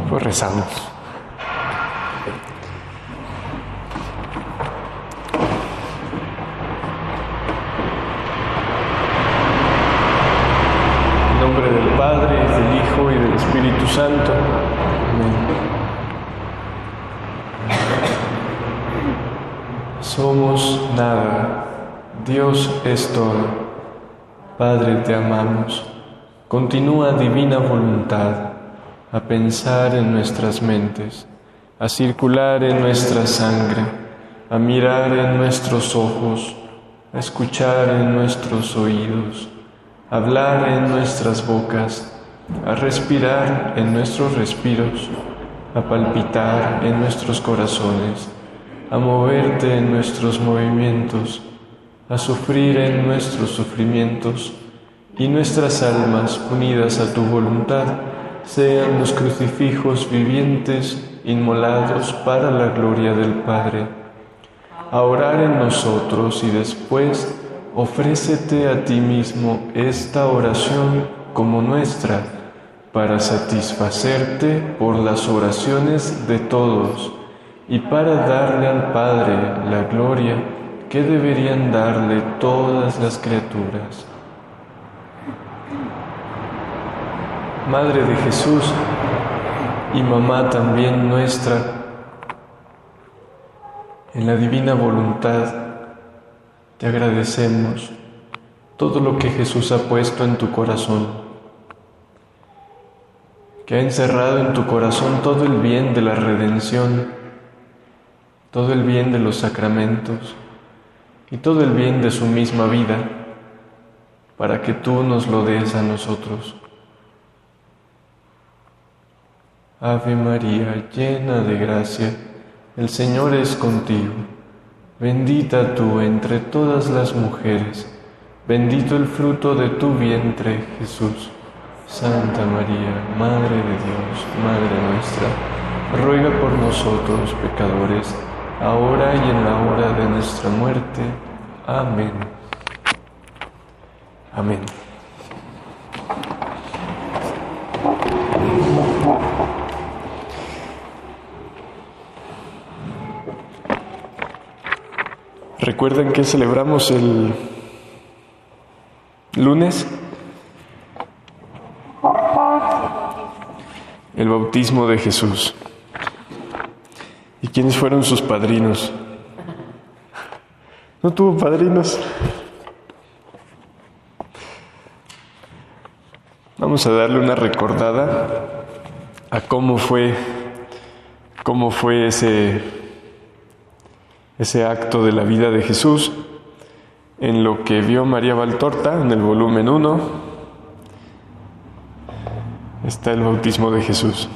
Pues rezamos. En nombre del Padre, del Hijo y del Espíritu Santo. Amén. Somos nada, Dios es todo. Padre, te amamos. Continúa, divina voluntad, a pensar en nuestras mentes, a circular en nuestra sangre, a mirar en nuestros ojos, a escuchar en nuestros oídos, a hablar en nuestras bocas, a respirar en nuestros respiros, a palpitar en nuestros corazones, a moverte en nuestros movimientos, a sufrir en nuestros sufrimientos, y nuestras almas, unidas a tu voluntad, sean los crucifijos vivientes inmolados para la gloria del Padre. A orar en nosotros y después ofrécete a ti mismo esta oración como nuestra, para satisfacerte por las oraciones de todos y para darle al Padre la gloria que deberían darle todas las criaturas. Madre de Jesús y mamá también nuestra, en la divina voluntad te agradecemos todo lo que Jesús ha puesto en tu corazón, que ha encerrado en tu corazón todo el bien de la redención, todo el bien de los sacramentos y todo el bien de su misma vida, para que tú nos lo des a nosotros. Ave María, llena de gracia, el Señor es contigo. Bendita tú entre todas las mujeres, bendito el fruto de tu vientre, Jesús. Santa María, Madre de Dios, Madre nuestra, ruega por nosotros pecadores, ahora y en la hora de nuestra muerte. Amén. Amén. ¿Recuerdan que celebramos el lunes? El bautismo de Jesús. ¿Y quiénes fueron sus padrinos? ¿No tuvo padrinos? Vamos a darle una recordada a cómo fue ese acto de la vida de Jesús en lo que vio María Valtorta en el volumen 1. Está el bautismo de Jesús.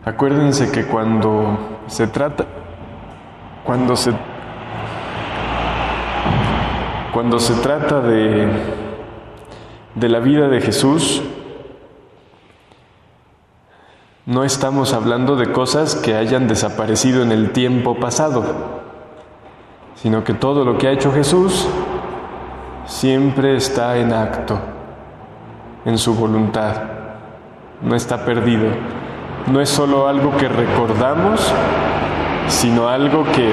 Acuérdense que cuando se trata de la vida de Jesús, no estamos hablando de cosas que hayan desaparecido en el tiempo pasado, sino que todo lo que ha hecho Jesús siempre está en acto, en su voluntad, no está perdido. No es solo algo que recordamos, sino algo que,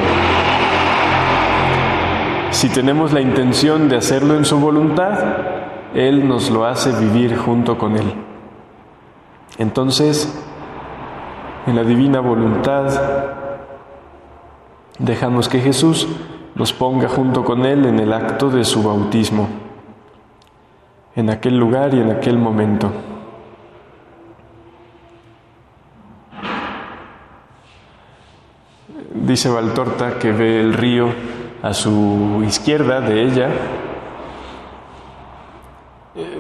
si tenemos la intención de hacerlo en su voluntad, Él nos lo hace vivir junto con Él. Entonces, en la divina voluntad, dejamos que Jesús nos ponga junto con Él en el acto de su bautismo, en aquel lugar y en aquel momento. Dice Valtorta que ve el río a su izquierda de ella.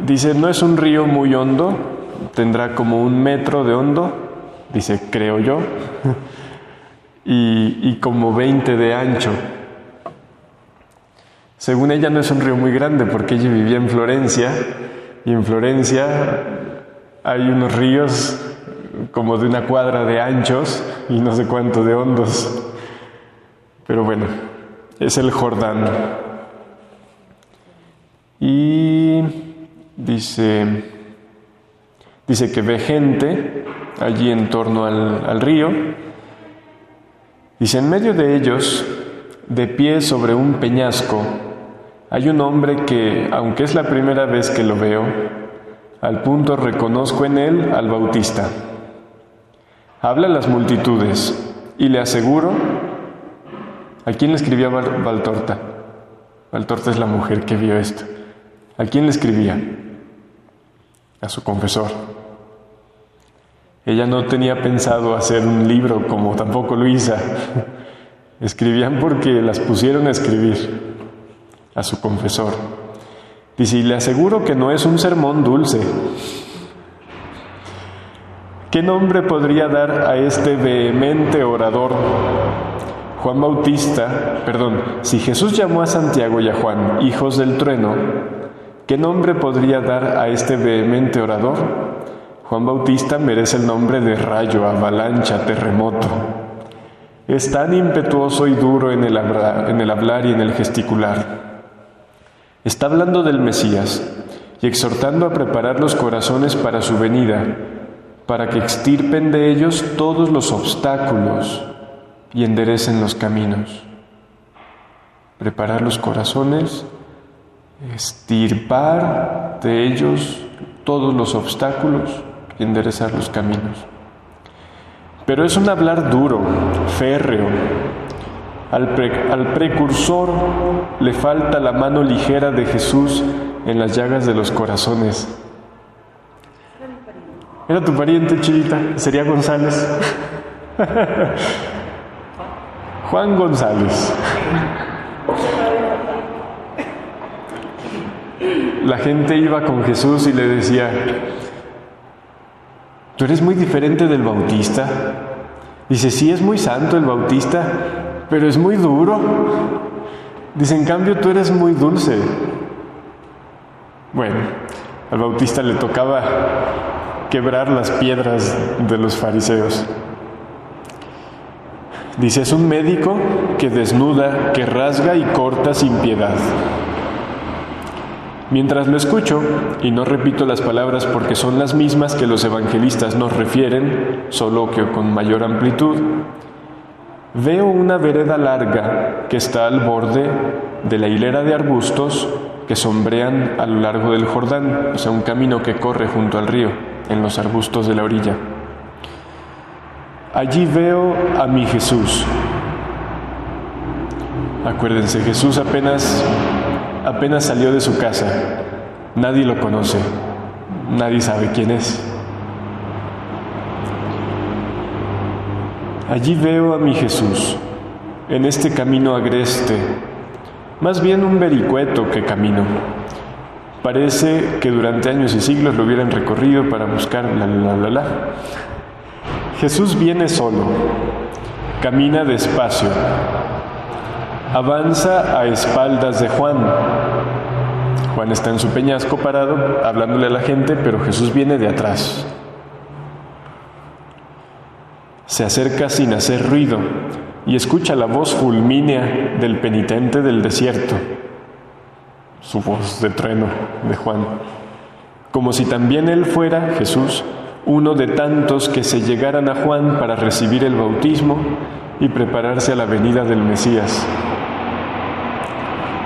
Dice, no es un río muy hondo, tendrá como 1 metro de hondo, dice, creo yo, y como 20 de ancho. Según ella no es un río muy grande porque ella vivía en Florencia, y en Florencia hay unos ríos como de 1 cuadra de anchos y no sé cuánto de hondos. Pero bueno, es el Jordán. Y dice que ve gente allí en torno al río. Dice, en medio de ellos, de pie sobre un peñasco, hay un hombre que, aunque es la primera vez que lo veo, al punto reconozco en él al Bautista. Habla a las multitudes y le aseguro. ¿A quién le escribía Valtorta? Valtorta es la mujer que vio esto. ¿A quién le escribía? A su confesor. Ella no tenía pensado hacer un libro como tampoco Luisa. Escribían porque las pusieron a escribir a su confesor. Dice, y le aseguro que no es un sermón dulce. ¿Qué nombre podría dar a este vehemente orador? Si Jesús llamó a Santiago y a Juan, hijos del trueno, ¿qué nombre podría dar a este vehemente orador? Juan Bautista merece el nombre de rayo, avalancha, terremoto. Es tan impetuoso y duro en el hablar y en el gesticular. Está hablando del Mesías y exhortando a preparar los corazones para su venida, para que extirpen de ellos todos los obstáculos y enderecen los caminos. Preparar los corazones, extirpar de ellos todos los obstáculos y enderezar los caminos. Pero es un hablar duro, férreo. Al precursor le falta la mano ligera de Jesús en las llagas de los corazones. ¿Era tu pariente, Chirita? ¿Sería González? Juan González. La gente iba con Jesús y le decía, tú eres muy diferente del Bautista. Dice, sí, es muy santo el Bautista, pero es muy duro. Dice, en cambio, tú eres muy dulce. Bueno, al Bautista le tocaba quebrar las piedras de los fariseos. Dice, es un médico que desnuda, que rasga y corta sin piedad. Mientras lo escucho, y no repito las palabras porque son las mismas que los evangelistas nos refieren, solo que con mayor amplitud, veo una vereda larga que está al borde de la hilera de arbustos que sombrean a lo largo del Jordán, o sea, un camino que corre junto al río, en los arbustos de la orilla. Allí veo a mi Jesús. Acuérdense, Jesús apenas salió de su casa. Nadie lo conoce. Nadie sabe quién es. Allí veo a mi Jesús, en este camino agreste, más bien un vericueto que camino. Parece que durante años y siglos lo hubieran recorrido para buscar Jesús viene solo, camina despacio, avanza a espaldas de Juan. Juan está en su peñasco parado, hablándole a la gente, pero Jesús viene de atrás. Se acerca sin hacer ruido y escucha la voz fulmínea del penitente del desierto, su voz de trueno de Juan, como si también él fuera, Jesús, uno de tantos que se llegaran a Juan para recibir el bautismo y prepararse a la venida del Mesías.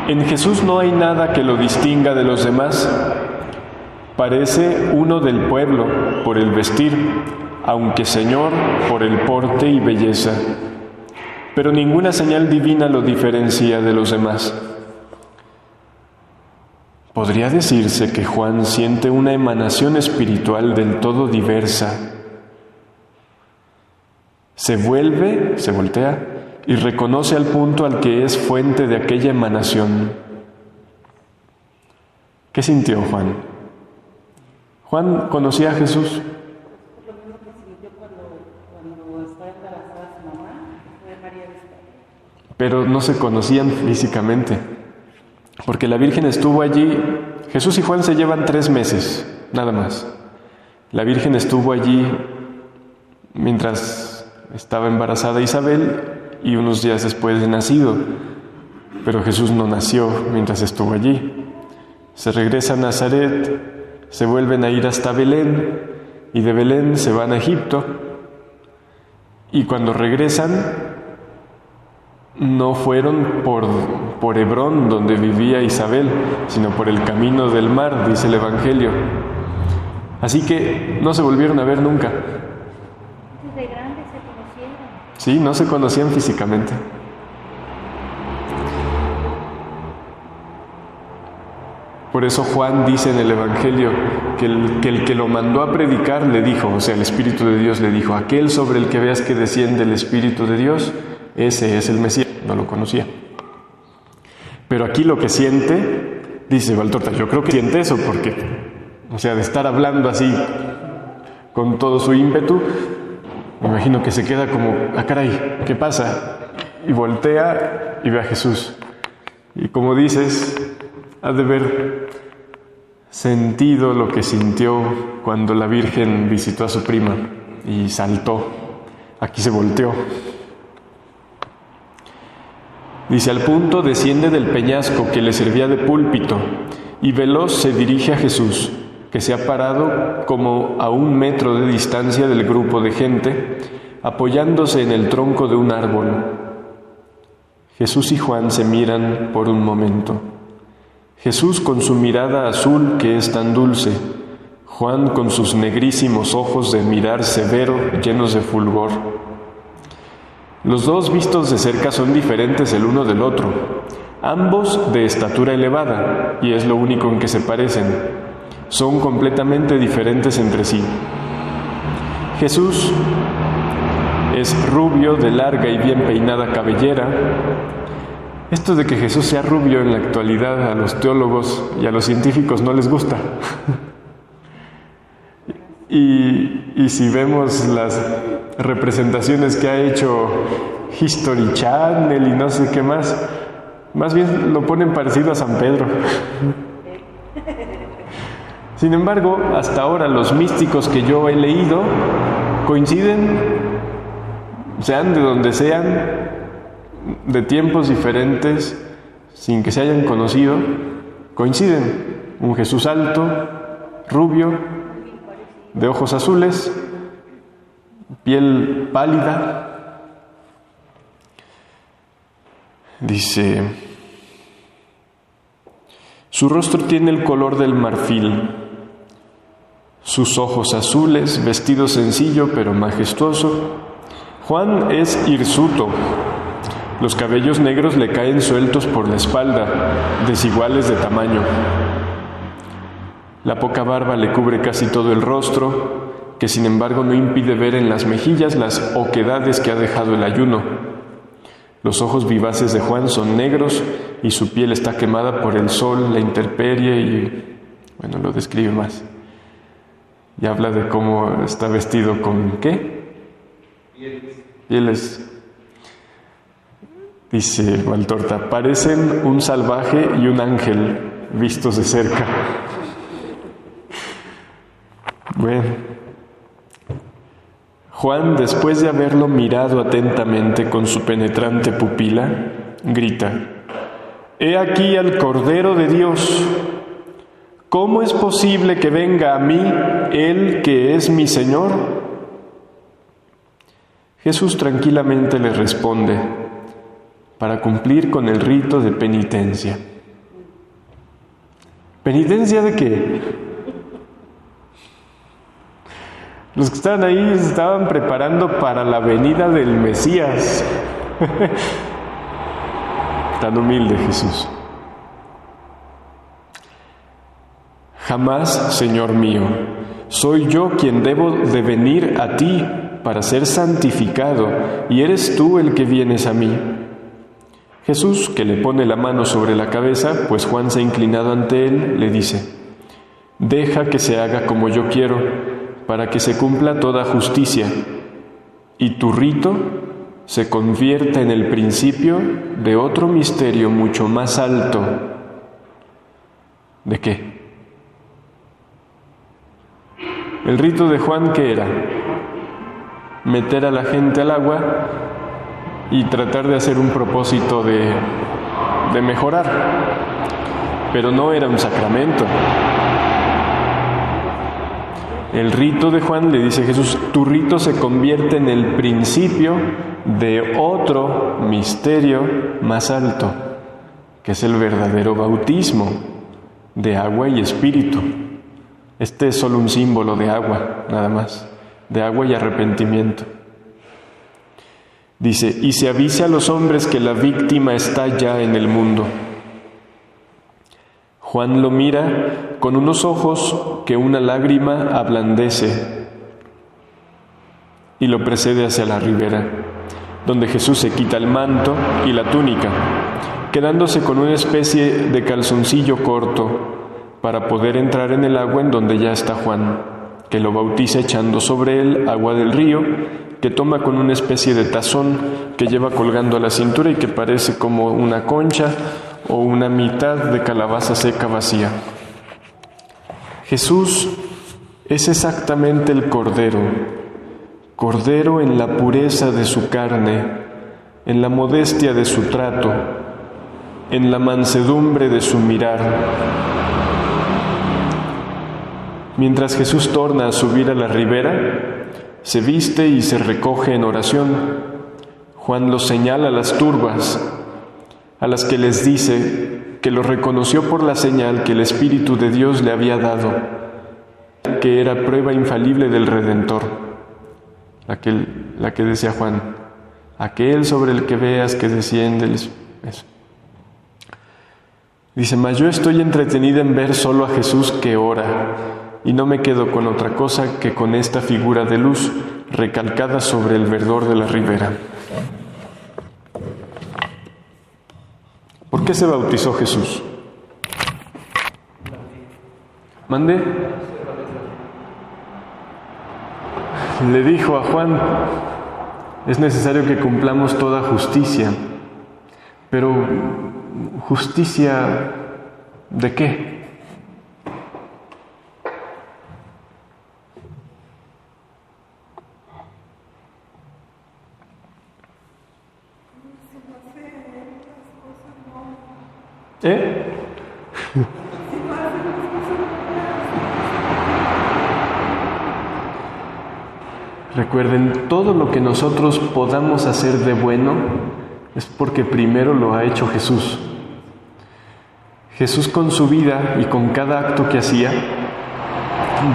En Jesús no hay nada que lo distinga de los demás. Parece uno del pueblo por el vestir, aunque Señor por el porte y belleza. Pero ninguna señal divina lo diferencia de los demás. Podría decirse que Juan siente una emanación espiritual del todo diversa. Se voltea y reconoce al punto al que es fuente de aquella emanación. ¿Qué sintió Juan? Juan conocía a Jesús. Lo mismo que sintió cuando estaba embarazada su mamá, fue María de España. Pero no se conocían físicamente, porque la Virgen estuvo allí. Jesús y Juan se llevan 3 meses, nada más. La Virgen estuvo allí mientras estaba embarazada Isabel y unos días después de nacido. pero Jesús no nació mientras estuvo allí. Se regresa a Nazaret, se vuelven a ir hasta Belén, y de Belén se van a Egipto, y cuando regresan, no fueron por Hebrón, donde vivía Isabel, sino por el camino del mar, dice el Evangelio. Así que no se volvieron a ver nunca. Desde grandes se conocieron. Sí, no se conocían físicamente. Por eso Juan dice en el Evangelio que el que lo mandó a predicar le dijo, o sea, el Espíritu de Dios le dijo, aquel sobre el que veas que desciende el Espíritu de Dios, ese es el Mesías. No lo conocía. Pero aquí lo que siente, dice Valtorta, yo creo que siente eso porque, o sea, de estar hablando así con todo su ímpetu, me imagino que se queda como, caray, ¿qué pasa? Y voltea y ve a Jesús. Y como dices, ha de haber sentido lo que sintió cuando la Virgen visitó a su prima y saltó. Aquí se volteó. Dice, al punto desciende del peñasco que le servía de púlpito y veloz se dirige a Jesús, que se ha parado como a 1 metro de distancia del grupo de gente, apoyándose en el tronco de un árbol. Jesús y Juan se miran por un momento. Jesús con su mirada azul que es tan dulce, Juan con sus negrísimos ojos de mirar severo llenos de fulgor. Los dos vistos de cerca son diferentes el uno del otro, ambos de estatura elevada, y es lo único en que se parecen. Son completamente diferentes entre sí. Jesús es rubio, de larga y bien peinada cabellera. Esto de que Jesús sea rubio en la actualidad a los teólogos y a los científicos no les gusta. Y si vemos las representaciones que ha hecho History Channel y no sé qué más bien lo ponen parecido a San Pedro. Sin embargo, hasta ahora los místicos que yo he leído coinciden, sean de donde sean, de tiempos diferentes, sin que se hayan conocido, coinciden. Un Jesús alto, rubio, de ojos azules, piel pálida. Dice, su rostro tiene el color del marfil, sus ojos azules, vestido sencillo pero majestuoso. Juan es hirsuto, los cabellos negros le caen sueltos por la espalda, desiguales de tamaño. La poca barba le cubre casi todo el rostro, que sin embargo no impide ver en las mejillas las oquedades que ha dejado el ayuno. Los ojos vivaces de Juan son negros y su piel está quemada por el sol, la intemperie y, bueno, lo describe más. Y habla de cómo está vestido con, ¿qué? Pieles. Dice Valtorta, parecen un salvaje y un ángel vistos de cerca. Bueno, Juan, después de haberlo mirado atentamente con su penetrante pupila, grita, «He aquí al Cordero de Dios. ¿Cómo es posible que venga a mí Él que es mi Señor?» Jesús tranquilamente le responde, para cumplir con el rito de penitencia. ¿Penitencia de qué? Los que estaban ahí se estaban preparando para la venida del Mesías. Tan humilde Jesús. Jamás, Señor mío, soy yo quien debo de venir a ti para ser santificado, y eres tú el que vienes a mí. Jesús, que le pone la mano sobre la cabeza, pues Juan se ha inclinado ante él, le dice, «Deja que se haga como yo quiero, para que se cumpla toda justicia, y tu rito se convierta en el principio de otro misterio mucho más alto». ¿De qué? El rito de Juan, ¿qué era? Meter a la gente al agua y tratar de hacer un propósito de de mejorar, pero no era un sacramento. El rito de Juan, le dice Jesús, tu rito se convierte en el principio de otro misterio más alto, que es el verdadero bautismo de agua y espíritu. Este es solo un símbolo de agua, nada más, de agua y arrepentimiento. Dice, y se avise a los hombres que la víctima está ya en el mundo. Juan lo mira con unos ojos que una lágrima ablandece y lo precede hacia la ribera, donde Jesús se quita el manto y la túnica, quedándose con una especie de calzoncillo corto para poder entrar en el agua en donde ya está Juan, que lo bautiza echando sobre él agua del río, que toma con una especie de tazón que lleva colgando a la cintura y que parece como una concha o una mitad de calabaza seca vacía. Jesús es exactamente el Cordero, Cordero en la pureza de su carne, en la modestia de su trato, en la mansedumbre de su mirar. Mientras Jesús torna a subir a la ribera, se viste y se recoge en oración. Juan lo señala a las turbas, a las que les dice que lo reconoció por la señal que el Espíritu de Dios le había dado, que era prueba infalible del Redentor, la que decía Juan, aquel sobre el que veas que desciende el Espíritu. Dice, mas yo estoy entretenida en ver solo a Jesús que ora, y no me quedo con otra cosa que con esta figura de luz recalcada sobre el verdor de la ribera. ¿Por qué se bautizó Jesús? ¿Mande? Le dijo a Juan, es necesario que cumplamos toda justicia, pero ¿justicia de qué? Recuerden, todo lo que nosotros podamos hacer de bueno es porque primero lo ha hecho Jesús. Jesús con su vida y con cada acto que hacía,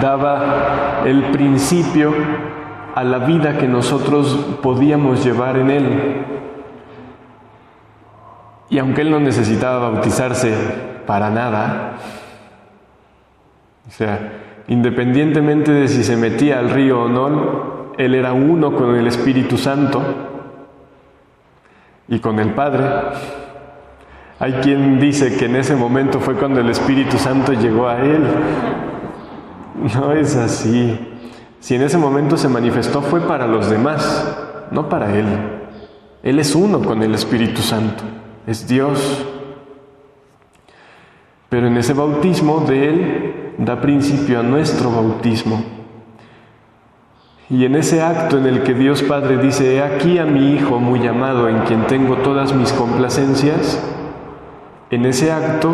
daba el principio a la vida que nosotros podíamos llevar en Él. Y aunque Él no necesitaba bautizarse para nada, o sea, independientemente de si se metía al río o no, Él era uno con el Espíritu Santo y con el Padre. Hay quien dice que en ese momento fue cuando el Espíritu Santo llegó a Él. No es así. Si en ese momento se manifestó fue para los demás, no para Él. Él es uno con el Espíritu Santo, es Dios. Pero en ese bautismo de Él da principio a nuestro bautismo. Y en ese acto en el que Dios Padre dice, he aquí a mi Hijo muy amado en quien tengo todas mis complacencias, en ese acto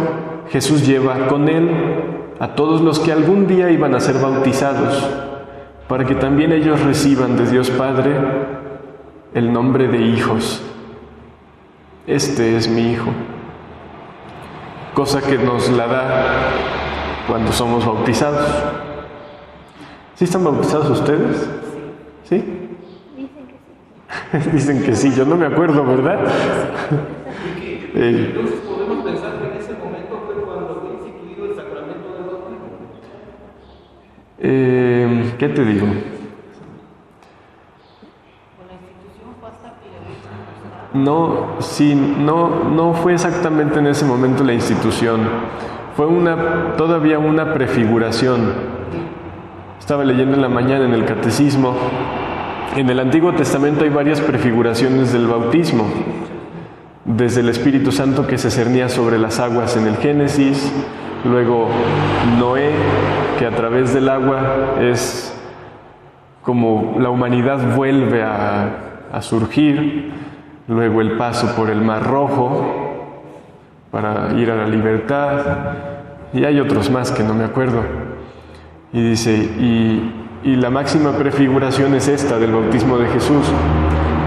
Jesús lleva con Él a todos los que algún día iban a ser bautizados, para que también ellos reciban de Dios Padre el nombre de hijos. Este es mi Hijo. Cosa que nos la da cuando somos bautizados. ¿Sí están bautizados ustedes? ¿Sí? Dicen que sí, yo no me acuerdo, ¿verdad? Entonces podemos pensar que en ese momento fue cuando fue instituido el sacramento del bautismo. ¿Qué te digo? No fue exactamente en ese momento la institución. Fue todavía una prefiguración. Estaba leyendo en la mañana en el Catecismo. En el Antiguo Testamento hay varias prefiguraciones del bautismo. Desde el Espíritu Santo que se cernía sobre las aguas en el Génesis, luego Noé, que a través del agua es como la humanidad vuelve a surgir, luego el paso por el Mar Rojo, para ir a la libertad, y hay otros más que no me acuerdo. Y dice, y la máxima prefiguración es esta del bautismo de Jesús,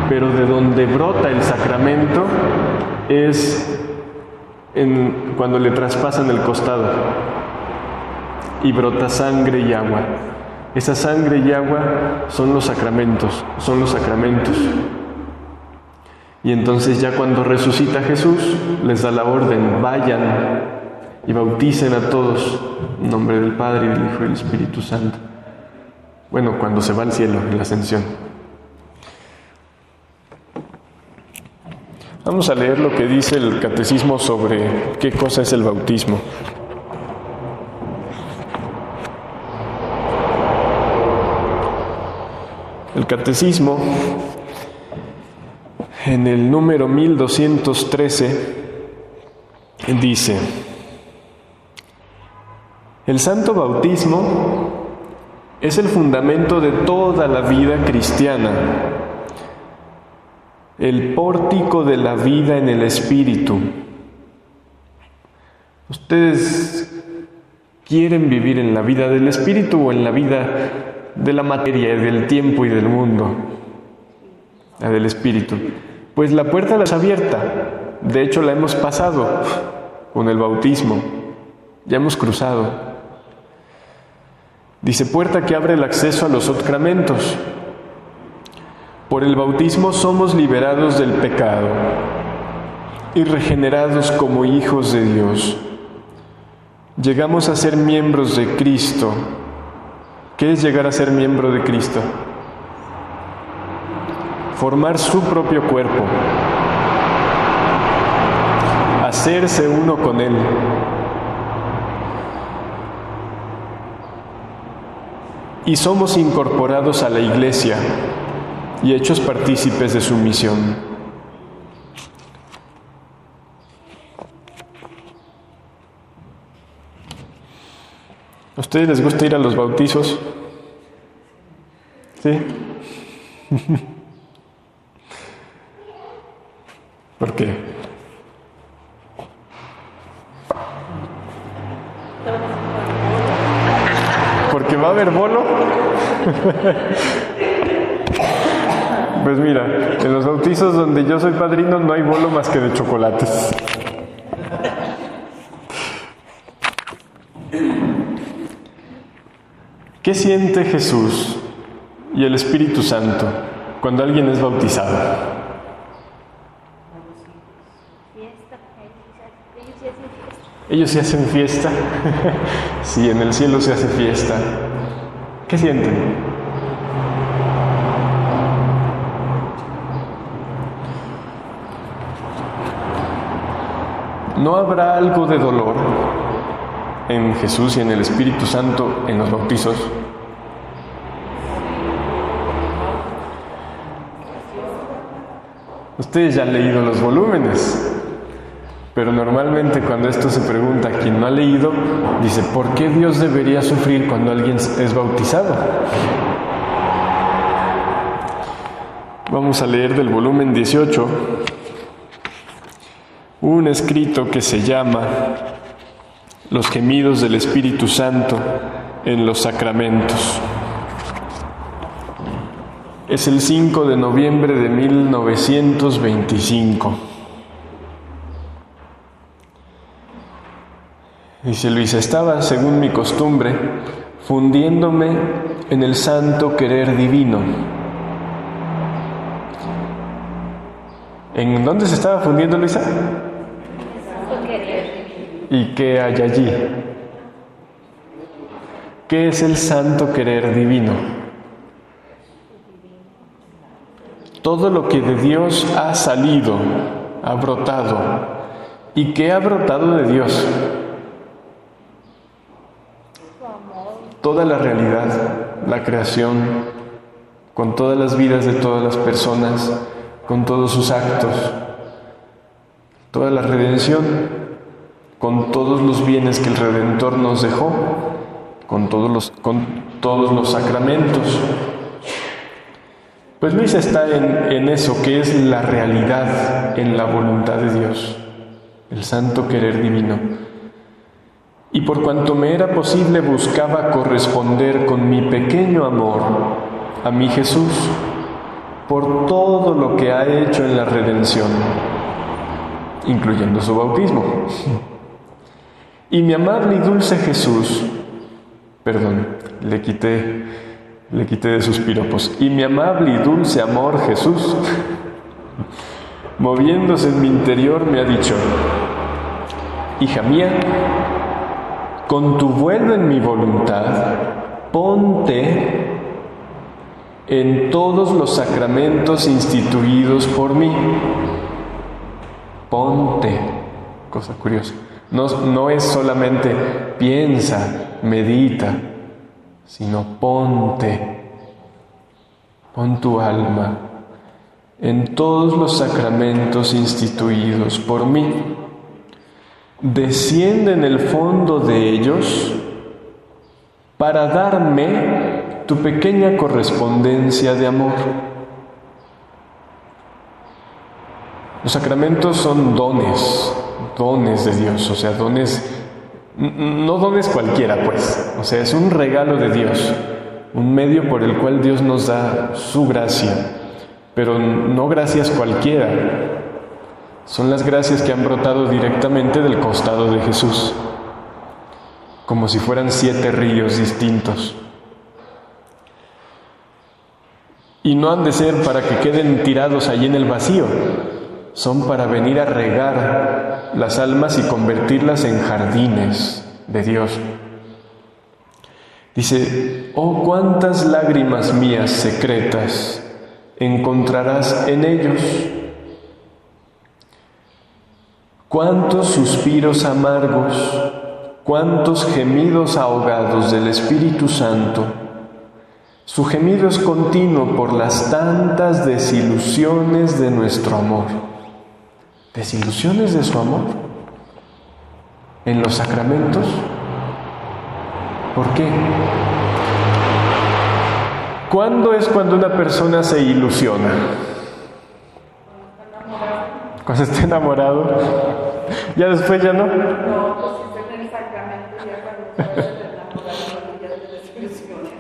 pero de donde brota el sacramento es cuando le traspasan el costado y brota sangre y agua. Esa sangre y agua son los sacramentos, Y entonces ya cuando resucita Jesús, les da la orden, vayan y bauticen a todos en nombre del Padre, y del Hijo y del Espíritu Santo. Bueno, cuando se va al cielo, en la ascensión. Vamos a leer lo que dice el catecismo sobre qué cosa es el bautismo. El catecismo, en el número 1213, dice: el santo bautismo es el fundamento de toda la vida cristiana, el pórtico de la vida en el Espíritu. ¿Ustedes quieren vivir en la vida del Espíritu o en la vida de la materia, del tiempo y del mundo? La del Espíritu. Pues la puerta la es abierta. De hecho, la hemos pasado con el bautismo. Ya hemos cruzado. Dice, puerta que abre el acceso a los sacramentos. Por el bautismo somos liberados del pecado y regenerados como hijos de Dios. Llegamos a ser miembros de Cristo. ¿Qué es llegar a ser miembro de Cristo? Formar su propio cuerpo, hacerse uno con Él. Y somos incorporados a la Iglesia y hechos partícipes de su misión. ¿A ustedes les gusta ir a los bautizos? ¿Sí? ¿Por qué? ¿Porque va a haber bolo? Pues mira, en los bautizos donde yo soy padrino no hay bolo más que de chocolates. ¿Qué siente Jesús y el Espíritu Santo cuando alguien es bautizado? Ellos se hacen fiesta. Sí, en el cielo se hace fiesta. ¿Qué sienten? ¿No habrá algo de dolor en Jesús y en el Espíritu Santo en los bautizos? Ustedes ya han leído los volúmenes. Pero normalmente cuando esto se pregunta a quien no ha leído, dice, ¿por qué Dios debería sufrir cuando alguien es bautizado? Vamos a leer del volumen 18 un escrito que se llama Los gemidos del Espíritu Santo en los sacramentos. Es el 5 de noviembre de 1925. Dice Luis, estaba, según mi costumbre, fundiéndome en el santo querer divino. ¿En dónde se estaba fundiendo, Luisa? ¿Y qué hay allí? ¿Qué es el santo querer divino? Todo lo que de Dios ha salido, ha brotado. ¿Y qué ha brotado de Dios? Toda la realidad, la creación, con todas las vidas de todas las personas, con todos sus actos, toda la redención, con todos los bienes que el Redentor nos dejó, con todos los sacramentos. Pues Luis está en eso que es la realidad, en la voluntad de Dios. el santo querer divino. Y por cuanto me era posible, buscaba corresponder con mi pequeño amor a mi Jesús por todo lo que ha hecho en la redención, incluyendo su bautismo. Y mi amable y dulce Jesús, le quité de sus piropos. Y mi amable y dulce amor Jesús, moviéndose en mi interior, me ha dicho: hija mía, con tu vuelo en mi voluntad, ponte en todos los sacramentos instituidos por mí. Ponte, cosa curiosa. No es solamente piensa, medita, sino ponte, pon tu alma en todos los sacramentos instituidos por mí. Desciende en el fondo de ellos para darme tu pequeña correspondencia de amor. Los sacramentos son dones de Dios, o sea, no dones cualquiera, pues. O sea, es un regalo de Dios, un medio por el cual Dios nos da su gracia, pero no gracias cualquiera. Son las gracias que han brotado directamente del costado de Jesús, como si fueran 7 ríos distintos. Y no han de ser para que queden tirados allí en el vacío, son para venir a regar las almas y convertirlas en jardines de Dios. Dice: oh, cuántas lágrimas mías secretas encontrarás en ellos, cuántos suspiros amargos, cuántos gemidos ahogados del Espíritu Santo. Su gemido es continuo por las tantas desilusiones de nuestro amor. ¿Desilusiones de su amor? ¿En los sacramentos? ¿Por qué? ¿Cuándo es cuando una persona se ilusiona? Cuando está enamorado. ¿Ya después ya no? No, pues si está en el sacramento, ya cuando se enamorado, ya se desilusiona.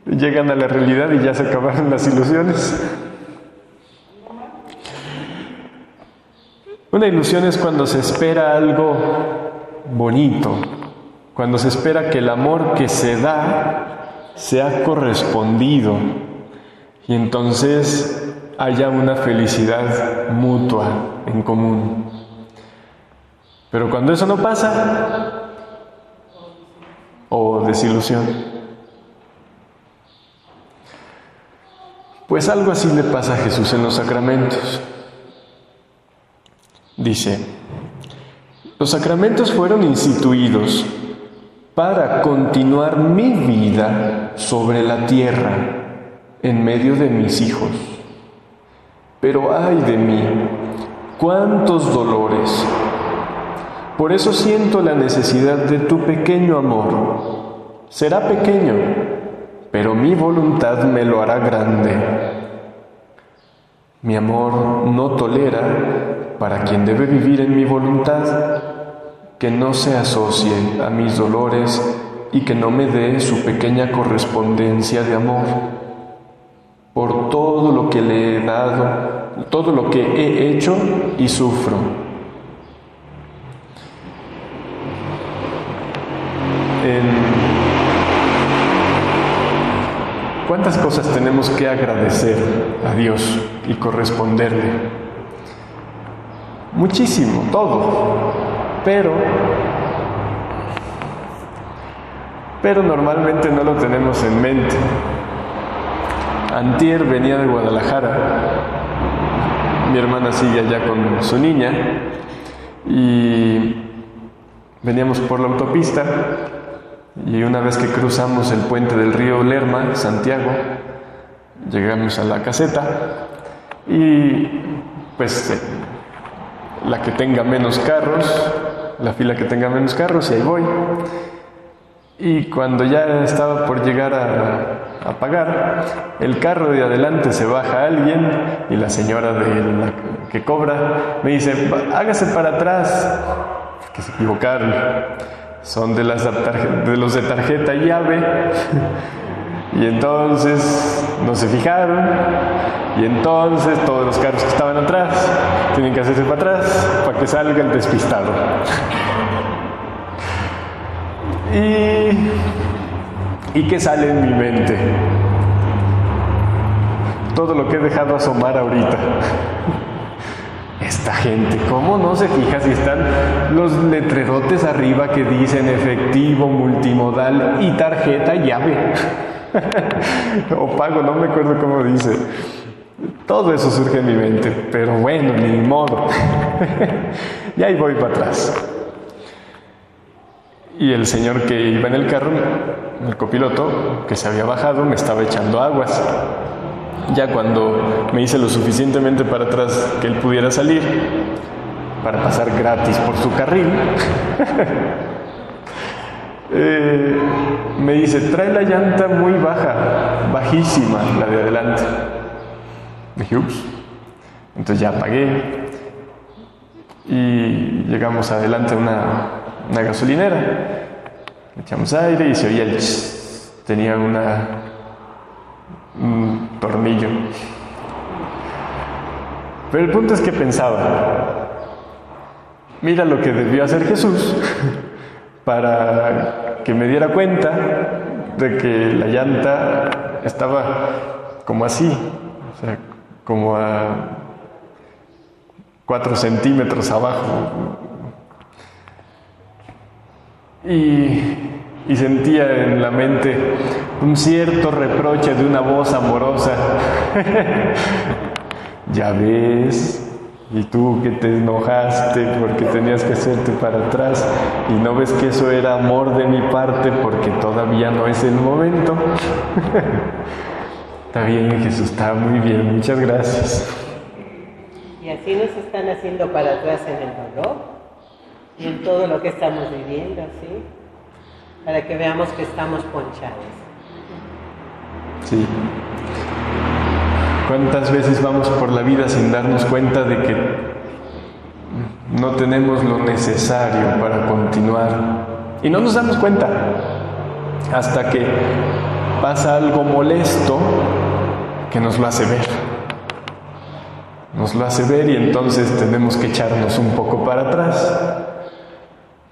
Llegan a la realidad y ya se acabaron las ilusiones. Una ilusión es cuando se espera algo bonito, cuando se espera que el amor que se da sea correspondido y entonces haya una felicidad mutua en común. Pero cuando eso no pasa, o desilusión, pues algo así le pasa a Jesús en los sacramentos. Dice: los sacramentos fueron instituidos para continuar mi vida sobre la tierra en medio de mis hijos. Pero ay de mí, cuántos dolores. Por eso siento la necesidad de tu pequeño amor. Será pequeño, pero mi voluntad me lo hará grande. Mi amor no tolera, para quien debe vivir en mi voluntad, que no se asocie a mis dolores y que no me dé su pequeña correspondencia de amor. Por todo lo que le he dado, todo lo que he hecho y sufro. ¿Cuántas cosas tenemos que agradecer a Dios y corresponderle? Muchísimo, todo. Pero normalmente no lo tenemos en mente. Antier venía de Guadalajara, mi hermana sigue allá con su niña, y veníamos por la autopista, y una vez que cruzamos el puente del río Lerma, Santiago, llegamos a la caseta, y pues la que tenga menos carros, la fila que tenga menos carros, y ahí voy. Y cuando ya estaba por llegar a pagar. El carro de adelante se baja alguien y la señora que cobra me dice, hágase para atrás, que se equivocaron. Son de los de tarjeta y llave. Y entonces no se fijaron. Y entonces todos los carros que estaban atrás tienen que hacerse para atrás para que salga el despistado. ¿Y qué sale en mi mente? Todo lo que he dejado asomar ahorita. Esta gente, ¿cómo no se fija si están los letrerotes arriba que dicen efectivo, multimodal y tarjeta llave? O pago, no me acuerdo cómo dice. Todo eso surge en mi mente, pero bueno, ni modo. Y ahí voy para atrás. Y el señor que iba en el carro, el copiloto, que se había bajado, me estaba echando aguas. Ya cuando me hice lo suficientemente para atrás que él pudiera salir, para pasar gratis por su carril, me dice, trae la llanta muy baja, bajísima, la de adelante. Dije, ups. Entonces ya apagué y llegamos adelante a una gasolinera. Le echamos aire y se oía el ch. Tenía un tornillo. Pero el punto es que pensaba, mira lo que debió hacer Jesús para que me diera cuenta de que la llanta estaba como así, o sea, como a 4 centímetros abajo. Y sentía en la mente un cierto reproche de una voz amorosa. Ya ves, y tú que te enojaste porque tenías que hacerte para atrás y no ves que eso era amor de mi parte porque todavía no es el momento. Está bien, Jesús, está muy bien, muchas gracias. Y así nos están haciendo para atrás en el dolor y en todo lo que estamos viviendo, ¿sí? Para que veamos que estamos ponchados. Sí. ¿Cuántas veces vamos por la vida sin darnos cuenta de que no tenemos lo necesario para continuar? Y no nos damos cuenta hasta que pasa algo molesto que nos lo hace ver. Nos lo hace ver y entonces tenemos que echarnos un poco para atrás,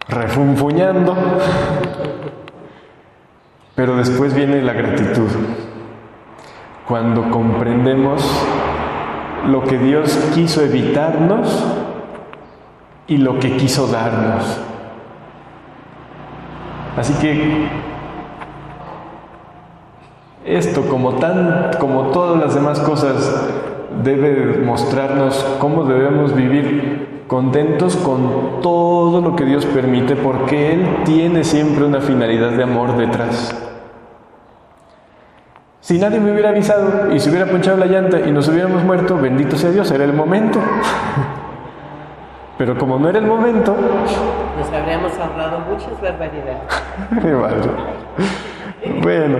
refunfuñando. Pero después viene la gratitud. Cuando comprendemos lo que Dios quiso evitarnos y lo que quiso darnos. Así que esto, como todas las demás cosas, debe mostrarnos cómo debemos vivir contentos con todo lo que Dios permite, porque Él tiene siempre una finalidad de amor detrás. Si nadie me hubiera avisado y se hubiera ponchado la llanta y nos hubiéramos muerto, bendito sea Dios, era el momento. Pero como no era el momento, nos habríamos ahorrado muchas barbaridades. Mi madre. Bueno,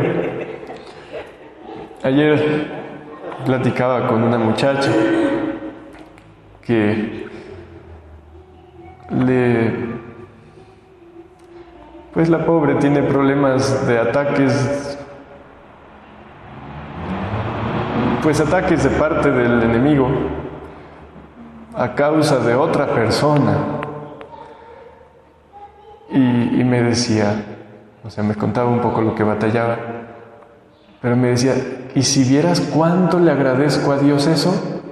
ayer platicaba con una muchacha que pues la pobre tiene problemas de ataques de parte del enemigo a causa de otra persona. Y me decía, o sea, me contaba un poco lo que batallaba, pero me decía, ¿y si vieras cuánto le agradezco a Dios eso?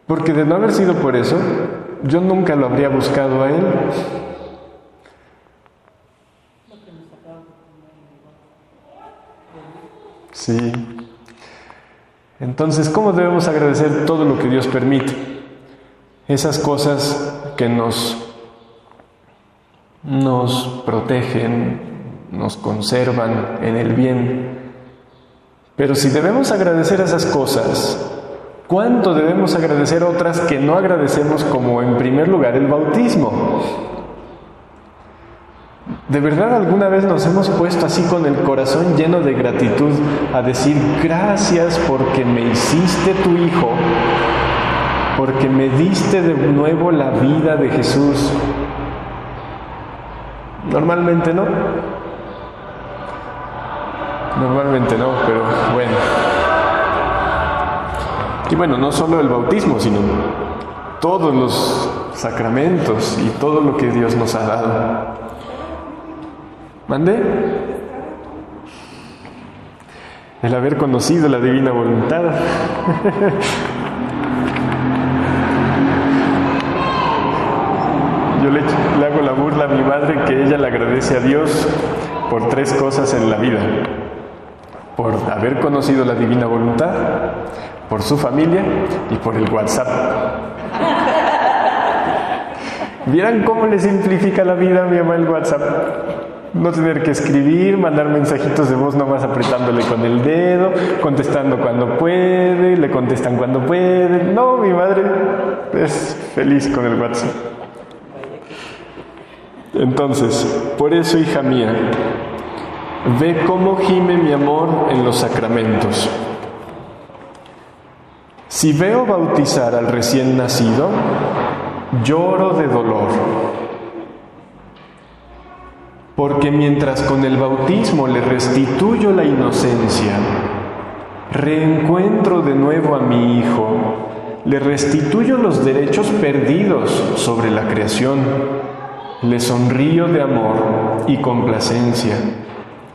Porque de no haber sido por eso, yo nunca lo habría buscado a Él. Sí. Entonces, ¿cómo debemos agradecer todo lo que Dios permite? Esas cosas que nos protegen, nos conservan en el bien. Pero si debemos agradecer esas cosas, ¿cuánto debemos agradecer otras que no agradecemos, como en primer lugar el bautismo? ¿De verdad alguna vez nos hemos puesto así con el corazón lleno de gratitud a decir gracias porque me hiciste tu hijo, porque me diste de nuevo la vida de Jesús? Normalmente no. Normalmente no, pero bueno. Y bueno, no solo el bautismo, sino todos los sacramentos y todo lo que Dios nos ha dado. ¿Mande? El haber conocido la divina voluntad. Yo le hago la burla a mi madre que ella le agradece a Dios por 3 cosas en la vida: por haber conocido la divina voluntad, por su familia y por el WhatsApp. ¿Vieran cómo le simplifica la vida a mi mamá el WhatsApp? No tener que escribir, mandar mensajitos de voz nomás apretándole con el dedo, contestando cuando puede, le contestan cuando puede. No, mi madre es feliz con el WhatsApp. Entonces, por eso, hija mía, ve cómo gime mi amor en los sacramentos. Si veo bautizar al recién nacido, lloro de dolor. Porque mientras con el bautismo le restituyo la inocencia, reencuentro de nuevo a mi hijo, le restituyo los derechos perdidos sobre la creación, le sonrío de amor y complacencia,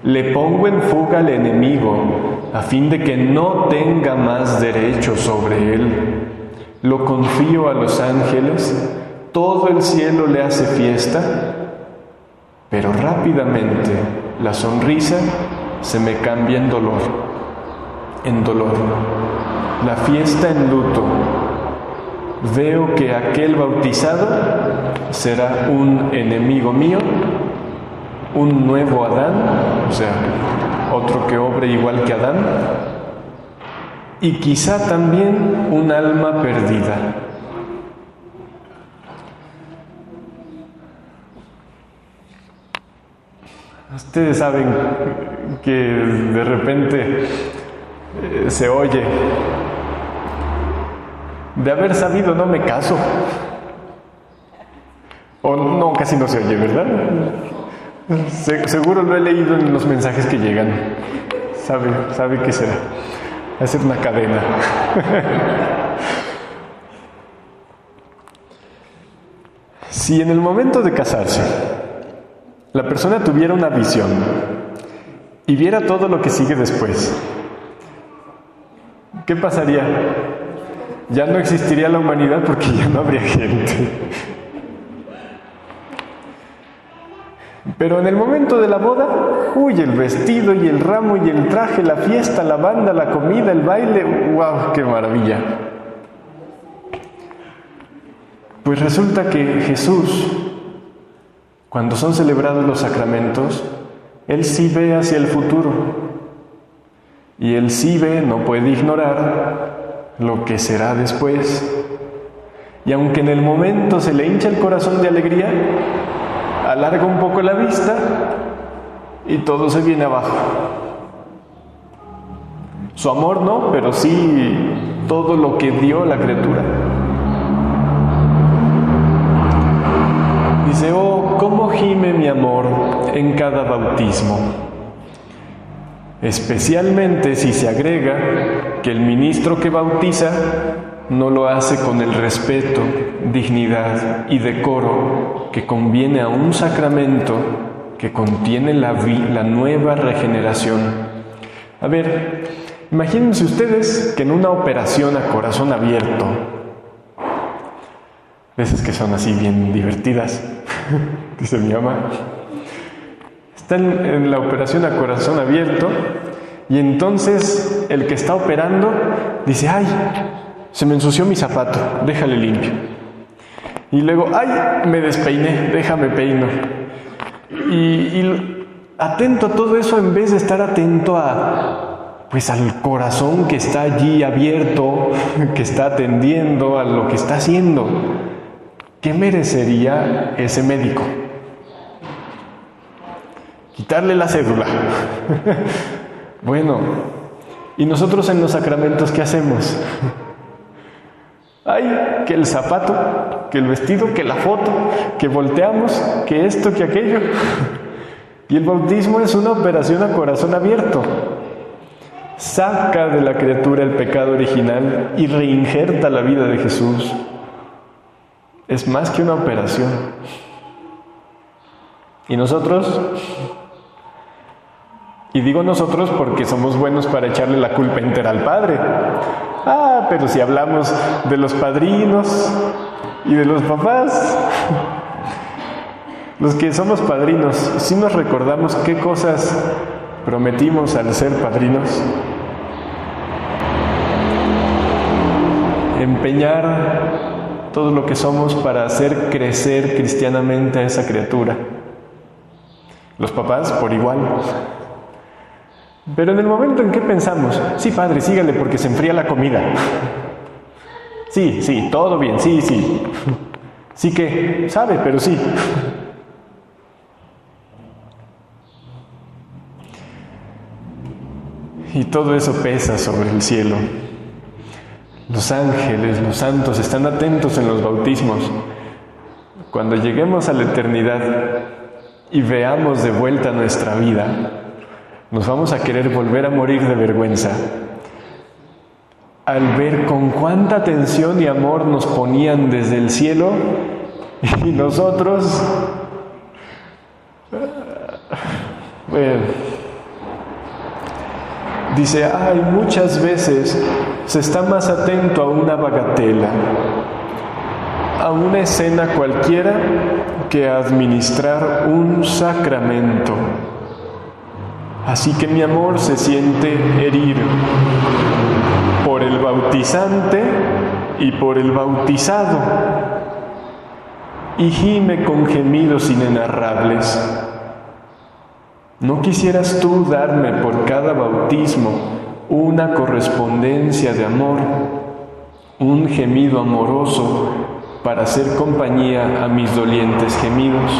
le pongo en fuga al enemigo a fin de que no tenga más derechos sobre él, lo confío a los ángeles, todo el cielo le hace fiesta, pero rápidamente la sonrisa se me cambia en dolor, la fiesta en luto. Veo que aquel bautizado será un enemigo mío, un nuevo Adán, o sea, otro que obre igual que Adán, y quizá también un alma perdida. Ustedes saben que de repente se oye: de haber sabido no me caso. O no, casi no se oye, ¿verdad? Seguro lo he leído en los mensajes que llegan. Sabe que será. Hacer una cadena. Si en el momento de casarse la persona tuviera una visión y viera todo lo que sigue después, ¿qué pasaría? Ya no existiría la humanidad porque ya no habría gente. Pero en el momento de la boda, uy, el vestido y el ramo y el traje, la fiesta, la banda, la comida, el baile, ¡wow! ¡Qué maravilla! Pues resulta que Jesús, cuando son celebrados los sacramentos, Él sí ve hacia el futuro. Y Él sí ve, no puede ignorar lo que será después. Y aunque en el momento se le hincha el corazón de alegría, alarga un poco la vista y todo se viene abajo. Su amor no, pero sí todo lo que dio la criatura. Dice: oh, cómo gime mi amor en cada bautismo. Especialmente si se agrega que el ministro que bautiza no lo hace con el respeto, dignidad y decoro que conviene a un sacramento que contiene la nueva regeneración. A ver, imagínense ustedes que en una operación a corazón abierto, de esas que son así bien divertidas, dice mi mamá, están en la operación a corazón abierto y entonces el que está operando dice: ¡ay! Se me ensució mi zapato, déjale limpio. Y luego: ¡ay! Me despeiné, déjame peino. Y atento a todo eso en vez de estar atento al corazón que está allí abierto, que está atendiendo a lo que está haciendo. ¿Qué merecería ese médico? quitarle la cédula. Bueno, ¿y nosotros en los sacramentos qué hacemos? Ay, que el zapato, que el vestido, que la foto, que volteamos, que esto, que aquello. Y el bautismo es una operación a corazón abierto. Saca de la criatura el pecado original y reinjerta la vida de Jesús. Es más que una operación. ¿Y nosotros? Y digo nosotros porque somos buenos para echarle la culpa entera al Padre. Pero si hablamos de los padrinos y de los papás, los que somos padrinos, ¿sí nos recordamos qué cosas prometimos al ser padrinos? Empeñar todo lo que somos para hacer crecer cristianamente a esa criatura. Los papás por igual. Pero en el momento en que pensamos, sí, padre, sígale porque se enfría la comida. Sí, todo bien, sí. Sí que, sabe, pero sí. Y todo eso pesa sobre el cielo. Los ángeles, los santos están atentos en los bautismos. Cuando lleguemos a la eternidad y veamos de vuelta nuestra vida, nos vamos a querer volver a morir de vergüenza al ver con cuánta atención y amor nos ponían desde el cielo y nosotros, bueno, dice, muchas veces se está más atento a una bagatela, a una escena cualquiera, que a administrar un sacramento. Así que mi amor se siente herido por el bautizante y por el bautizado, y gime con gemidos inenarrables. ¿No quisieras tú darme por cada bautismo una correspondencia de amor, un gemido amoroso para hacer compañía a mis dolientes gemidos?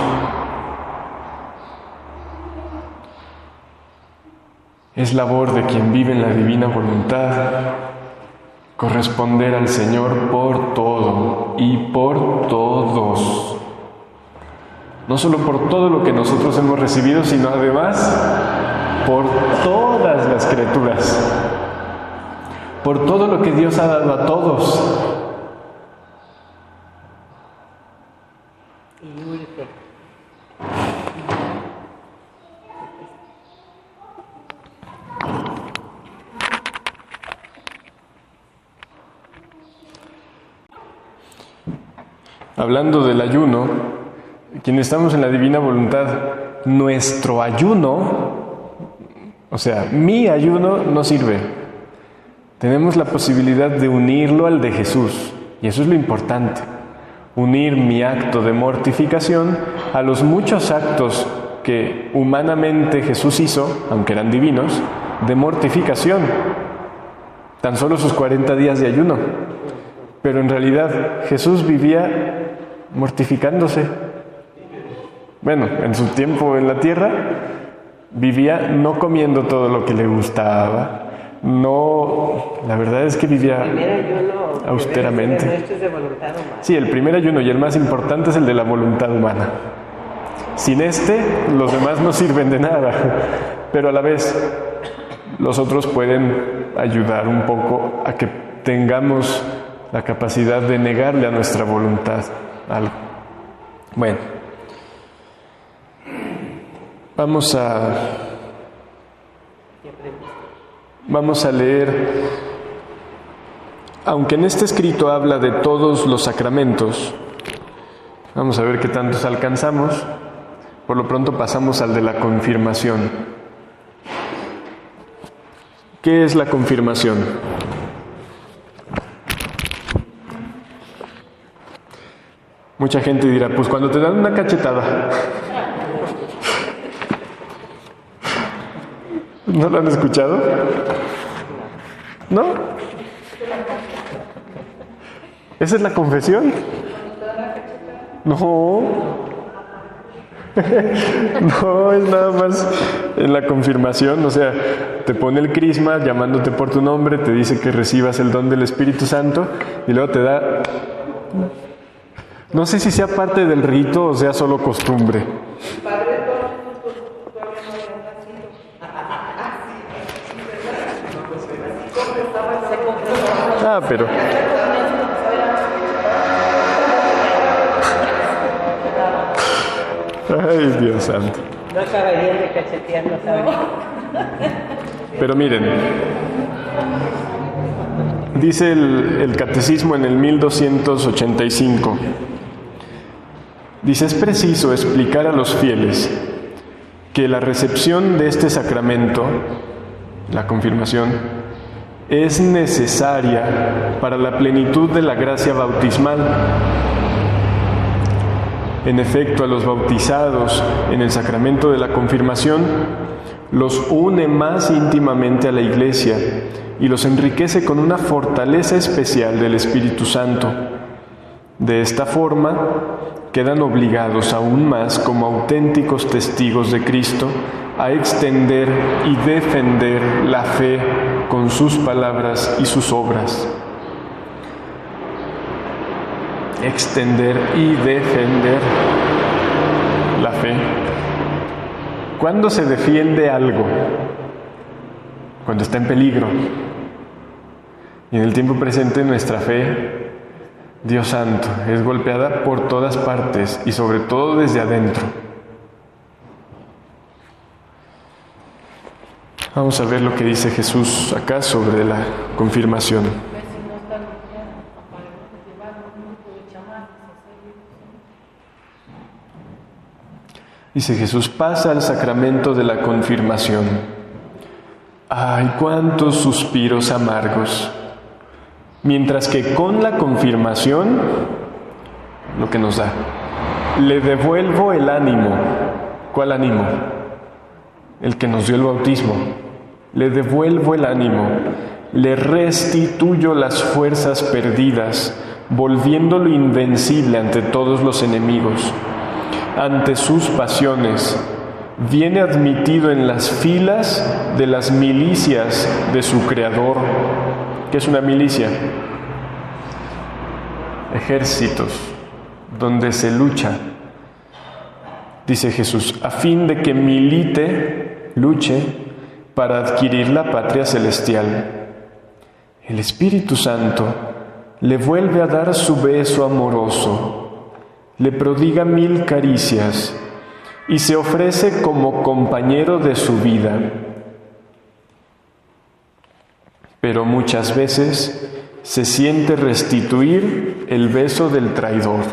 Es labor de quien vive en la divina voluntad corresponder al Señor por todo y por todos. No solo por todo lo que nosotros hemos recibido, sino además por todas las criaturas, por todo lo que Dios ha dado a todos. Hablando del ayuno, quienes estamos en la divina voluntad, nuestro ayuno, o sea, mi ayuno no sirve. Tenemos la posibilidad de unirlo al de Jesús, y eso es lo importante. Unir mi acto de mortificación a los muchos actos que humanamente Jesús hizo, aunque eran divinos, de mortificación. Tan solo sus 40 días de ayuno. Pero en realidad Jesús vivía mortificándose. Bueno, en su tiempo en la tierra, vivía no comiendo todo lo que le gustaba. No, la verdad es que vivía austeramente. Sí, el primer ayuno y el más importante es el de la voluntad humana. Sin este, los demás no sirven de nada. Pero a la vez, los otros pueden ayudar un poco a que tengamos la capacidad de negarle a nuestra voluntad algo. Bueno, vamos a leer, aunque en este escrito habla de todos los sacramentos, vamos a ver qué tantos alcanzamos. Por lo pronto pasamos al de la confirmación. ¿Qué es la confirmación? Mucha gente dirá, pues cuando te dan una cachetada. ¿No lo han escuchado? ¿No? ¿Esa es la confesión? No. No, es nada más en la confirmación, o sea, te pone el crisma llamándote por tu nombre, te dice que recibas el don del Espíritu Santo y luego te da... No sé si sea parte del rito o sea solo costumbre. Ah, pero... Ay, Dios santo. No acabarían de cachetearnos ahora. Pero miren, dice el catecismo en el 1285, dice, es preciso explicar a los fieles que la recepción de este sacramento, la confirmación, es necesaria para la plenitud de la gracia bautismal. En efecto, a los bautizados en el sacramento de la confirmación los une más íntimamente a la Iglesia y los enriquece con una fortaleza especial del Espíritu Santo. De esta forma, quedan obligados aún más, como auténticos testigos de Cristo, a extender y defender la fe con sus palabras y sus obras. Extender y defender la fe. ¿Cuándo se defiende algo? Cuando está en peligro. Y en el tiempo presente nuestra fe, Dios santo, es golpeada por todas partes y sobre todo desde adentro. Vamos a ver lo que dice Jesús acá sobre la confirmación. Dice Jesús, pasa al sacramento de la confirmación. ¡Ay, cuántos suspiros amargos! Mientras que con la confirmación, lo que nos da, le devuelvo el ánimo. ¿Cuál ánimo? El que nos dio el bautismo. Le devuelvo el ánimo, le restituyo las fuerzas perdidas, volviéndolo invencible ante todos los enemigos. Ante sus pasiones, viene admitido en las filas de las milicias de su Creador. ¿Qué es una milicia? Ejércitos, donde se lucha. Dice Jesús, a fin de que milite, luche, para adquirir la patria celestial. El Espíritu Santo le vuelve a dar su beso amoroso, le prodiga 1000 caricias y se ofrece como compañero de su vida. Pero muchas veces se siente restituir el beso del traidor,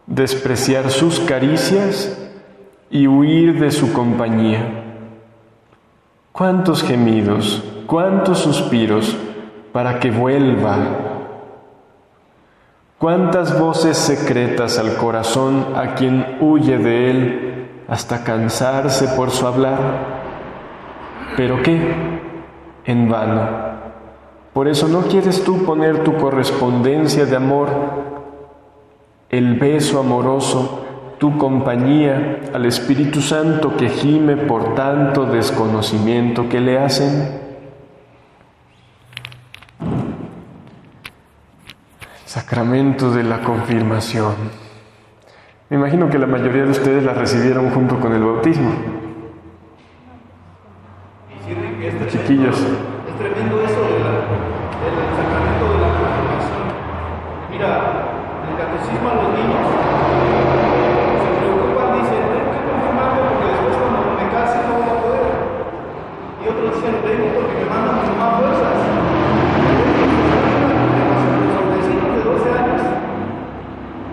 despreciar sus caricias y huir de su compañía. ¿Cuántos gemidos, cuántos suspiros para que vuelva? ¿Cuántas voces secretas al corazón a quien huye de él hasta cansarse por su hablar? ¿Pero qué? En vano. Por eso no quieres tú poner tu correspondencia de amor, el beso amoroso, tu compañía al Espíritu Santo que gime por tanto desconocimiento que le hacen. Sacramento de la confirmación. Me imagino que la mayoría de ustedes la recibieron junto con el bautismo. Chiquillos. Es tremendo eso del sacramento de la confirmación. Mira, en el catecismo a los niños se preocupan, dicen, tengo que confirmarme porque después cuando me case no voy a poder. Y otros dicen, tengo porque me mandan a tomar fuerzas. Los vecinos de 12 años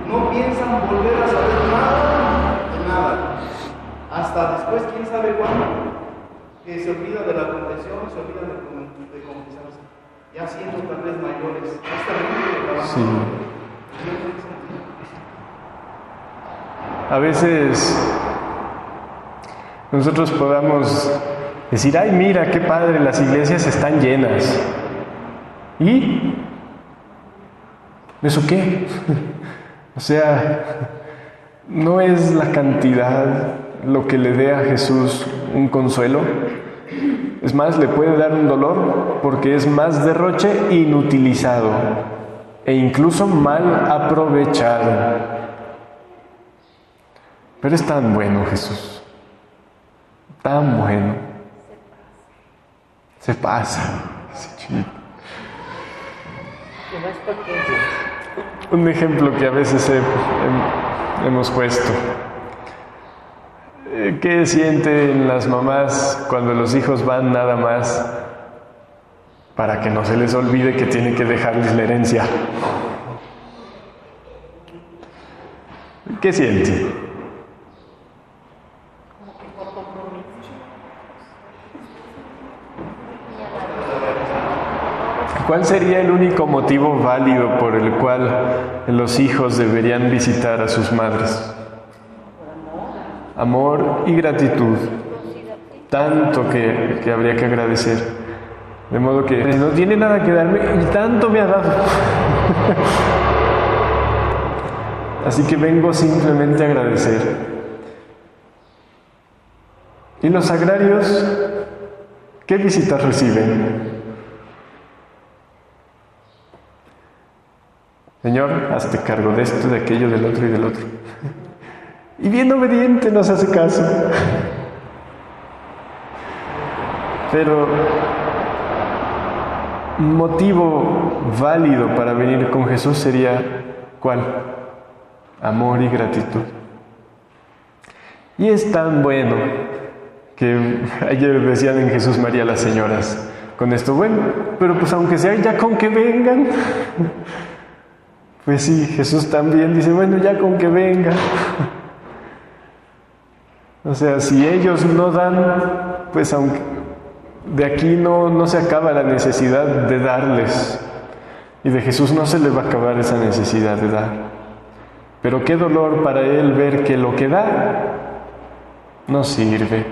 no piensan volver a saber nada de nada. Hasta después, quién sabe cuándo. Que se olvida de la confesión, se olvida de confesarse, ya siendo tal vez mayores. Sí. A veces nosotros podamos decir, ay, mira, qué padre, las iglesias están llenas. ¿Y? ¿Eso qué? O sea, no es la cantidad lo que le dé a Jesús un consuelo. Es más, le puede dar un dolor porque es más derroche inutilizado e incluso mal aprovechado. Pero es tan bueno Jesús, tan bueno. Se pasa. Un ejemplo que a veces hemos puesto. ¿Qué sienten las mamás cuando los hijos van nada más para que no se les olvide que tienen que dejarles la herencia? ¿Qué sienten? ¿Cuál sería el único motivo válido por el cual los hijos deberían visitar a sus madres? Amor y gratitud, tanto que habría que agradecer. De modo que no tiene nada que darme y tanto me ha dado. Así que vengo simplemente a agradecer. ¿Y los agrarios qué visitas reciben? Señor, hazte cargo de esto, de aquello, del otro y del otro. Y bien obediente nos hace caso. Pero un motivo válido para venir con Jesús sería ¿cuál? Amor y gratitud. Y es tan bueno que ayer decían en Jesús María las señoras con esto, bueno, pero pues aunque sea ya con que vengan. Pues sí, Jesús también dice, bueno, ya con que vengan. O sea, si ellos no dan, pues aunque de aquí no se acaba la necesidad de darles. Y de Jesús no se le va a acabar esa necesidad de dar. Pero qué dolor para Él ver que lo que da no sirve.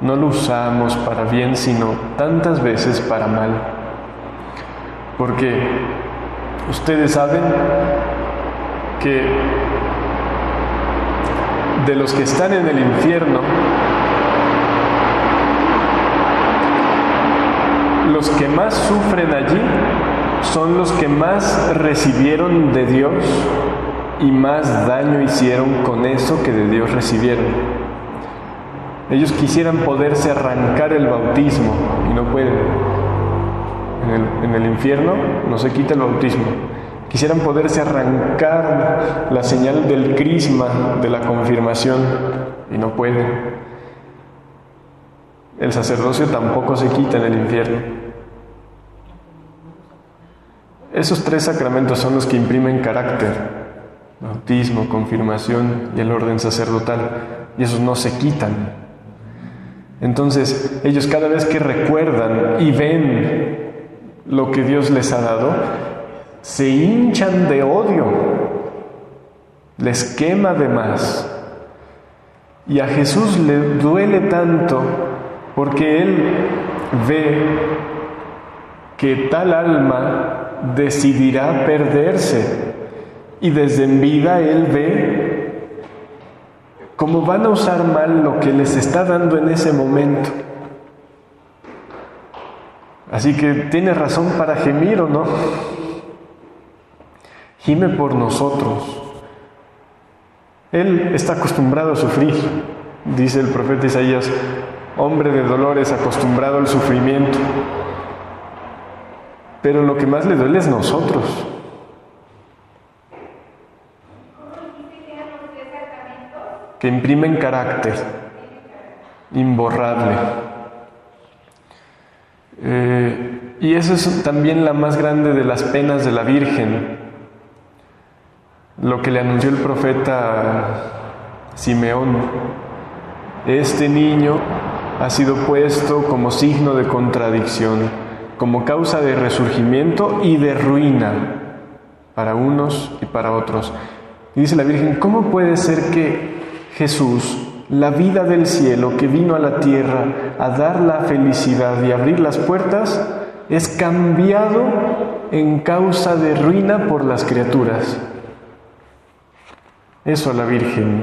No lo usamos para bien, sino tantas veces para mal. Porque ustedes saben que de los que están en el infierno, los que más sufren allí son los que más recibieron de Dios y más daño hicieron con eso que de Dios recibieron. Ellos quisieran poderse arrancar el bautismo y no pueden. En el infierno no se quita el bautismo. Quisieran poderse arrancar la señal del crisma de la confirmación y no pueden. El sacerdocio tampoco se quita en el infierno. Esos 3 sacramentos son los que imprimen carácter: bautismo, confirmación y el orden sacerdotal, y esos no se quitan. Entonces, ellos cada vez que recuerdan y ven lo que Dios les ha dado, se hinchan de odio, les quema de más. Y a Jesús le duele tanto porque Él ve que tal alma decidirá perderse, y desde en vida Él ve cómo van a usar mal lo que les está dando en ese momento. Así que tiene razón para gemir, ¿o no? Gime por nosotros. Él está acostumbrado a sufrir, dice el profeta Isaías, hombre de dolores, acostumbrado al sufrimiento. Pero lo que más le duele es nosotros. Que imprimen carácter imborrable. Y eso es también la más grande de las penas de la Virgen. Lo que le anunció el profeta Simeón: este niño ha sido puesto como signo de contradicción, como causa de resurgimiento y de ruina para unos y para otros. Y dice la Virgen, ¿cómo puede ser que Jesús, la vida del cielo, que vino a la tierra a dar la felicidad y abrir las puertas, es cambiado en causa de ruina por las criaturas? eso a la Virgen,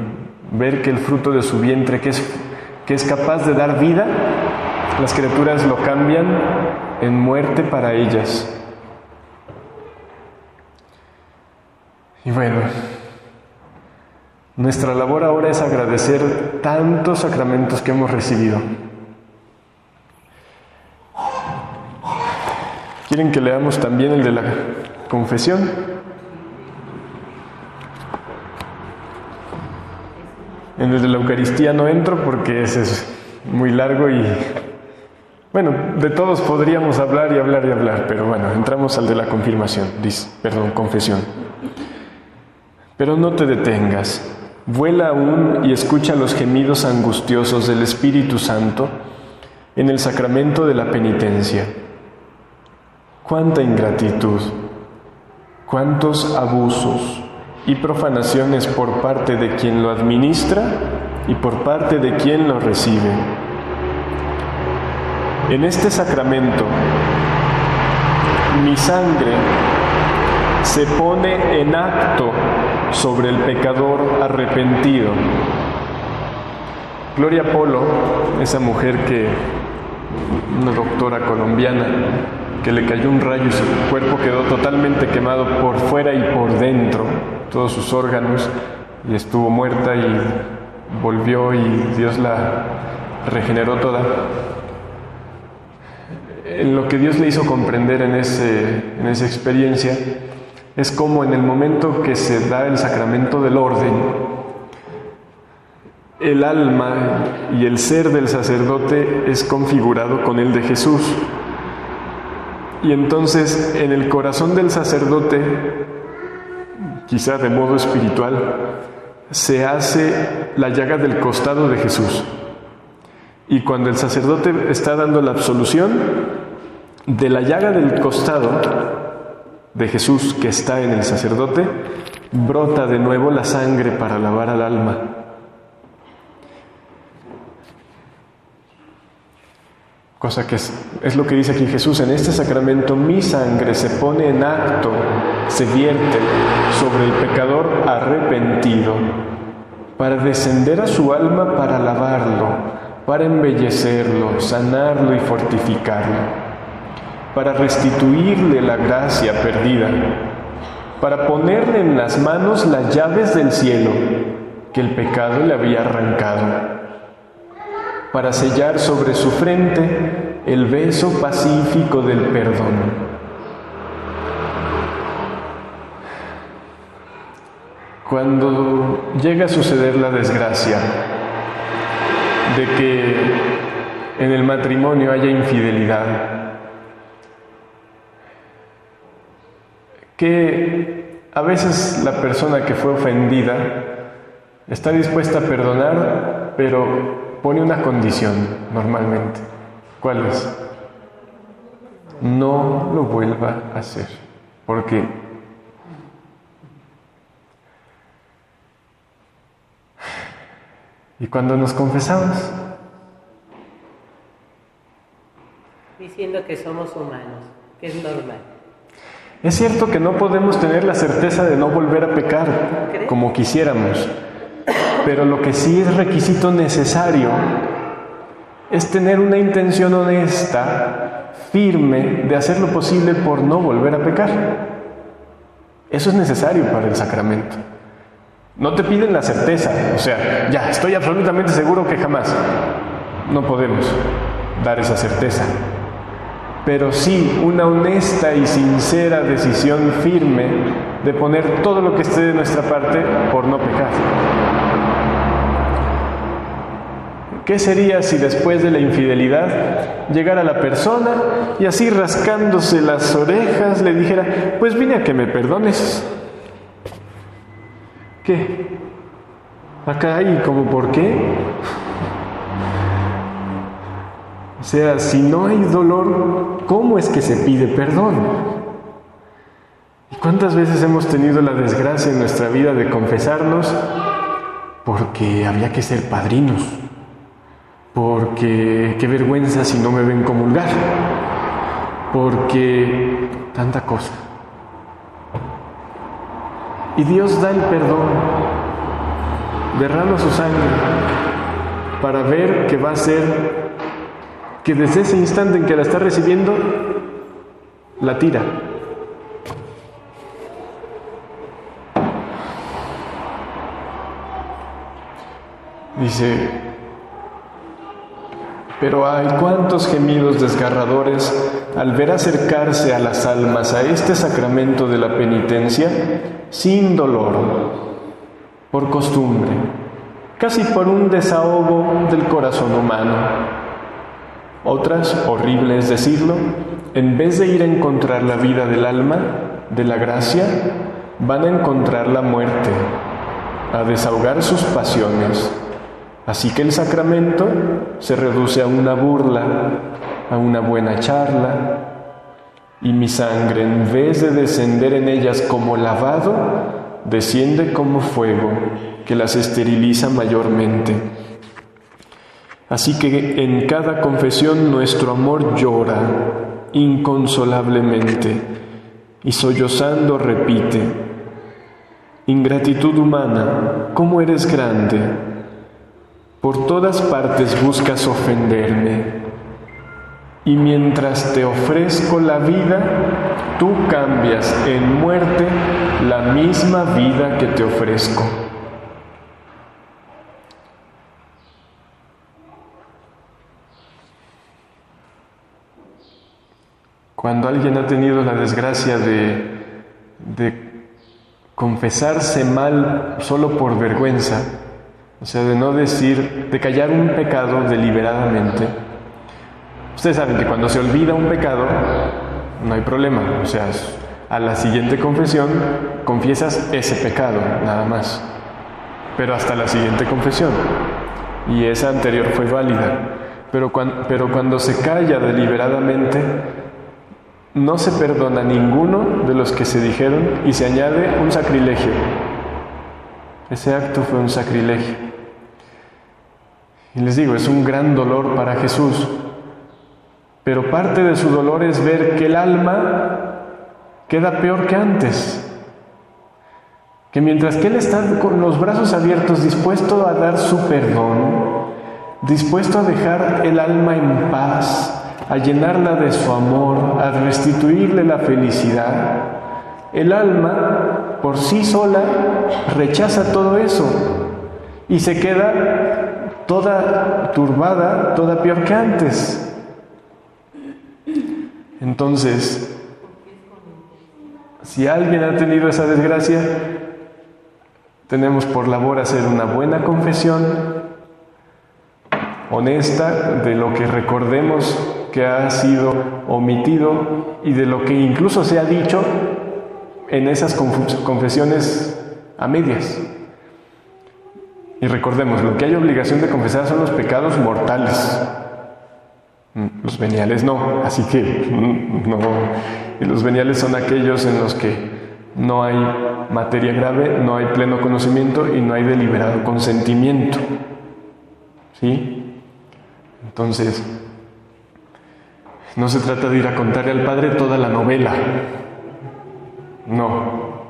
ver que el fruto de su vientre, que es capaz de dar vida, las criaturas lo cambian en muerte para ellas. Y bueno, nuestra labor ahora es agradecer tantos sacramentos que hemos recibido. ¿Quieren que leamos también el de la confesión? En el de la Eucaristía no entro porque ese es muy largo y, bueno, de todos podríamos hablar y hablar y hablar, pero bueno, entramos al de la confesión. Pero no te detengas, vuela aún y escucha los gemidos angustiosos del Espíritu Santo en el sacramento de la penitencia. Cuánta ingratitud, cuántos abusos y profanaciones por parte de quien lo administra y por parte de quien lo recibe. En este sacramento, mi sangre se pone en acto sobre el pecador arrepentido. Gloria Polo, esa mujer una doctora colombiana, que le cayó un rayo y su cuerpo quedó totalmente quemado por fuera y por dentro, todos sus órganos, y estuvo muerta y volvió y Dios la regeneró toda. Lo que Dios le hizo comprender en esa experiencia es como en el momento que se da el sacramento del orden, el alma y el ser del sacerdote es configurado con el de Jesús. Y entonces en el corazón del sacerdote, quizá de modo espiritual, se hace la llaga del costado de Jesús. Y cuando el sacerdote está dando la absolución, de la llaga del costado de Jesús que está en el sacerdote, brota de nuevo la sangre para lavar al alma. Cosa que es lo que dice aquí Jesús: en este sacramento mi sangre se pone en acto, se vierte sobre el pecador arrepentido, para descender a su alma, para lavarlo, para embellecerlo, sanarlo y fortificarlo, para restituirle la gracia perdida, para ponerle en las manos las llaves del cielo que el pecado le había arrancado, para sellar sobre su frente el beso pacífico del perdón. Cuando llega a suceder la desgracia de que en el matrimonio haya infidelidad, que a veces la persona que fue ofendida está dispuesta a perdonar, pero pone una condición normalmente. ¿Cuál es? No lo vuelva a hacer. Porque y cuando nos confesamos, diciendo que somos humanos, que es normal. Es cierto que no podemos tener la certeza de no volver a pecar como quisiéramos, pero lo que sí es requisito necesario es tener una intención honesta, firme, de hacer lo posible por no volver a pecar. Eso es necesario para el sacramento. No te piden la certeza, o sea, ya, estoy absolutamente seguro que jamás. No podemos dar esa certeza. Pero sí una honesta y sincera decisión firme de poner todo lo que esté de nuestra parte por no pecar. ¿Qué sería si después de la infidelidad llegara la persona y así rascándose las orejas le dijera: pues vine a que me perdones? ¿Qué? Acá hay como ¿por qué? O sea, si no hay dolor, ¿cómo es que se pide perdón? ¿Y cuántas veces hemos tenido la desgracia en nuestra vida de confesarnos porque había que ser padrinos? Porque qué vergüenza si no me ven comulgar, porque tanta cosa. Y Dios da el perdón, derrama su sangre para ver que va a ser, que desde ese instante en que la está recibiendo, la tira. Dice, pero hay cuántos gemidos desgarradores al ver acercarse a las almas a este sacramento de la penitencia sin dolor, por costumbre, casi por un desahogo del corazón humano. Otras, horrible es decirlo, en vez de ir a encontrar la vida del alma, de la gracia, van a encontrar la muerte, a desahogar sus pasiones. Así que el sacramento se reduce a una burla, a una buena charla, y mi sangre, en vez de descender en ellas como lavado, desciende como fuego, que las esteriliza mayormente. Así que en cada confesión nuestro amor llora inconsolablemente y sollozando repite: ingratitud humana, ¿cómo eres grande? Por todas partes buscas ofenderme, y mientras te ofrezco la vida, tú cambias en muerte la misma vida que te ofrezco. Cuando alguien ha tenido la desgracia de confesarse mal solo por vergüenza, o sea, de no decir, de callar un pecado deliberadamente. Ustedes saben que cuando se olvida un pecado, no hay problema. O sea, a la siguiente confesión, confiesas ese pecado, nada más. Pero hasta la siguiente confesión. Y esa anterior fue válida. Pero cuando se calla deliberadamente, no se perdona ninguno de los que se dijeron y se añade un sacrilegio. Ese acto fue un sacrilegio. Y les digo, es un gran dolor para Jesús, pero parte de su dolor es ver que el alma queda peor que antes, que mientras que Él está con los brazos abiertos, dispuesto a dar su perdón, dispuesto a dejar el alma en paz, a llenarla de su amor, a restituirle la felicidad, el alma por sí sola rechaza todo eso y se queda toda turbada, toda peor que antes. Entonces, si alguien ha tenido esa desgracia, tenemos por labor hacer una buena confesión, honesta, de lo que recordemos que ha sido omitido y de lo que incluso se ha dicho en esas confesiones a medias. Y recordemos, lo que hay obligación de confesar son los pecados mortales. Los veniales no, así que no. Y los veniales son aquellos en los que no hay materia grave, no hay pleno conocimiento y no hay deliberado consentimiento. ¿Sí? Entonces, no se trata de ir a contarle al Padre toda la novela. No.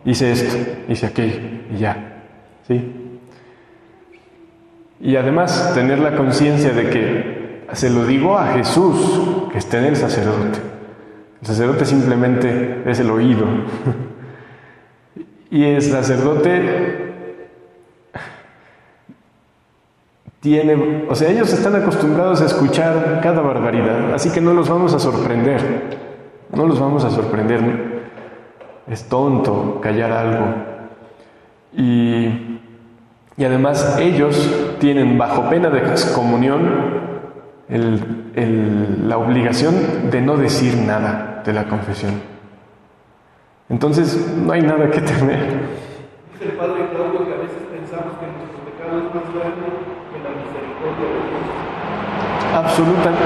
Hice esto, hice aquello y ya. ¿Sí? Y además tener la conciencia de que se lo digo a Jesús, que está en el sacerdote. El sacerdote simplemente es el oído. Y el sacerdote tiene, o sea, ellos están acostumbrados a escuchar cada barbaridad, así que no los vamos a sorprender. No los vamos a sorprender. Es tonto callar algo. Y además ellos tienen bajo pena de excomunión la obligación de no decir nada de la confesión. Entonces no hay nada que temer. Dice el Padre Claudio que a veces pensamos que nuestro pecado es más grande que la misericordia de Dios. Absolutamente.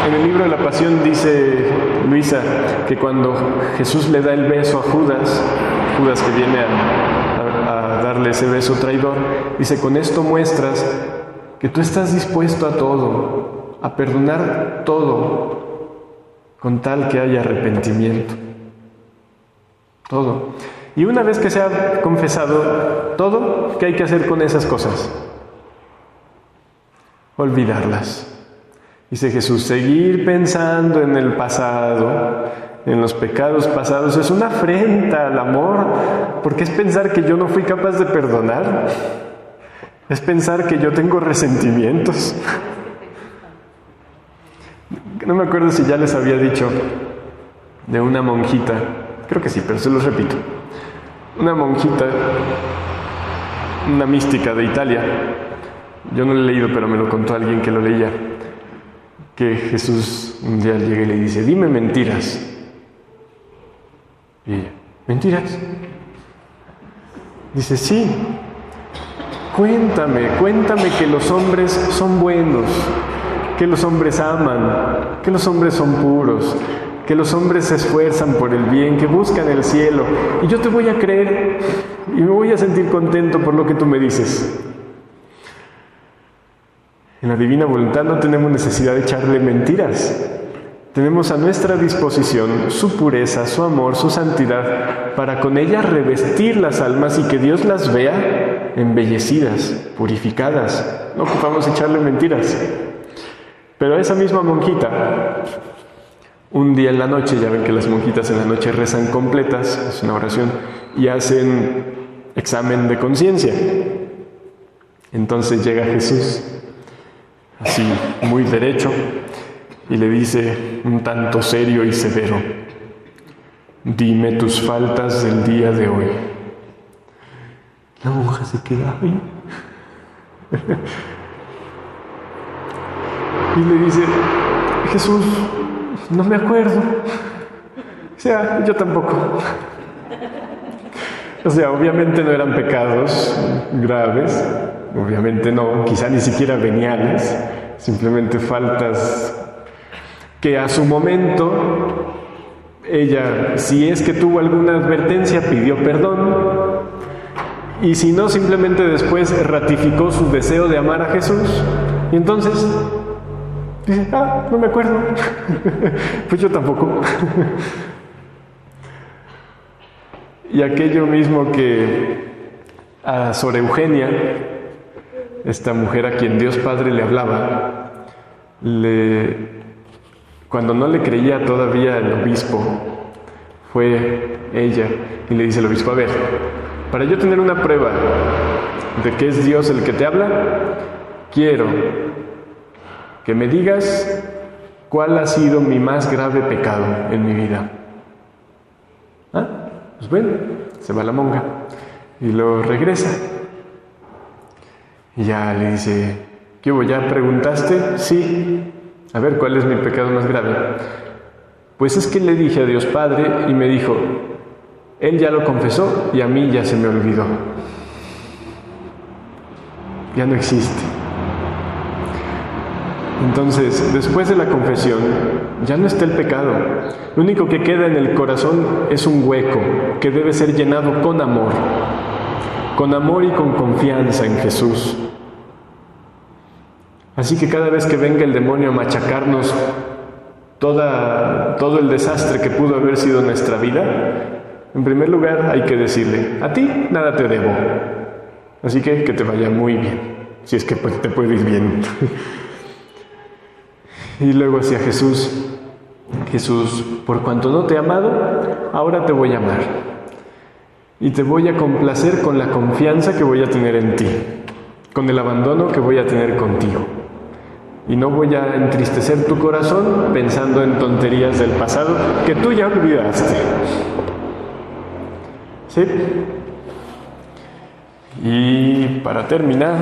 En el libro de la Pasión dice Luisa que cuando Jesús le da el beso a Judas que viene a darle ese beso traidor, dice: con esto muestras que tú estás dispuesto a todo, a perdonar todo, con tal que haya arrepentimiento. Todo. Y una vez que se ha confesado todo, ¿qué hay que hacer con esas cosas? Olvidarlas. Dice Jesús, seguir pensando en el pasado, en los pecados pasados, es una afrenta al amor, porque es pensar que yo no fui capaz de perdonar, es pensar que yo tengo resentimientos. No me acuerdo si ya les había dicho de una monjita, creo que sí, pero se los repito. Una monjita, una mística de Italia, yo no lo he leído, pero me lo contó alguien que lo leía, que Jesús un día llega y le dice, dime mentiras. Y ella, ¿mentiras? Dice, sí, cuéntame que los hombres son buenos, que los hombres aman, que los hombres son puros, que los hombres se esfuerzan por el bien, que buscan el cielo, y yo te voy a creer y me voy a sentir contento por lo que tú me dices. En la divina voluntad no tenemos necesidad de echarle mentiras. Tenemos a nuestra disposición su pureza, su amor, su santidad, para con ella revestir las almas y que Dios las vea embellecidas, purificadas. No ocupamos echarle mentiras. Pero esa misma monjita, un día en la noche, ya ven que las monjitas en la noche rezan completas, es una oración, y hacen examen de conciencia. Entonces llega Jesús, así muy derecho, y le dice, un tanto serio y severo, dime tus faltas del día de hoy. La monja se queda ahí. Y le dice, Jesús, no me acuerdo. O sea, yo tampoco. O sea, obviamente no eran pecados graves, obviamente no, quizá ni siquiera veniales, simplemente faltas que a su momento ella, si es que tuvo alguna advertencia, pidió perdón, y si no, simplemente después ratificó su deseo de amar a Jesús, y entonces dice, no me acuerdo. Pues yo tampoco. Y aquello mismo que a Sor Eugenia, esta mujer a quien Dios Padre le hablaba, cuando no le creía todavía el obispo, fue ella y le dice al obispo, a ver, para yo tener una prueba de que es Dios el que te habla, quiero que me digas cuál ha sido mi más grave pecado en mi vida. Pues bueno, se va la monja y lo regresa. Y ya le dice, ¿qué hubo? ¿Ya preguntaste? Sí. A ver, ¿cuál es mi pecado más grave? Pues es que le dije a Dios Padre y me dijo, Él ya lo confesó y a mí ya se me olvidó. Ya no existe. Entonces, después de la confesión, ya no está el pecado. Lo único que queda en el corazón es un hueco que debe ser llenado con amor y con confianza en Jesús. Así que cada vez que venga el demonio a machacarnos todo el desastre que pudo haber sido nuestra vida, en primer lugar hay que decirle, a ti nada te debo. Así que te vaya muy bien, si es que te puede ir bien. Y luego hacia Jesús, Jesús, por cuanto no te he amado, ahora te voy a amar. Y te voy a complacer con la confianza que voy a tener en ti, con el abandono que voy a tener contigo. Y no voy a entristecer tu corazón pensando en tonterías del pasado que tú ya olvidaste. ¿Sí? Y para terminar,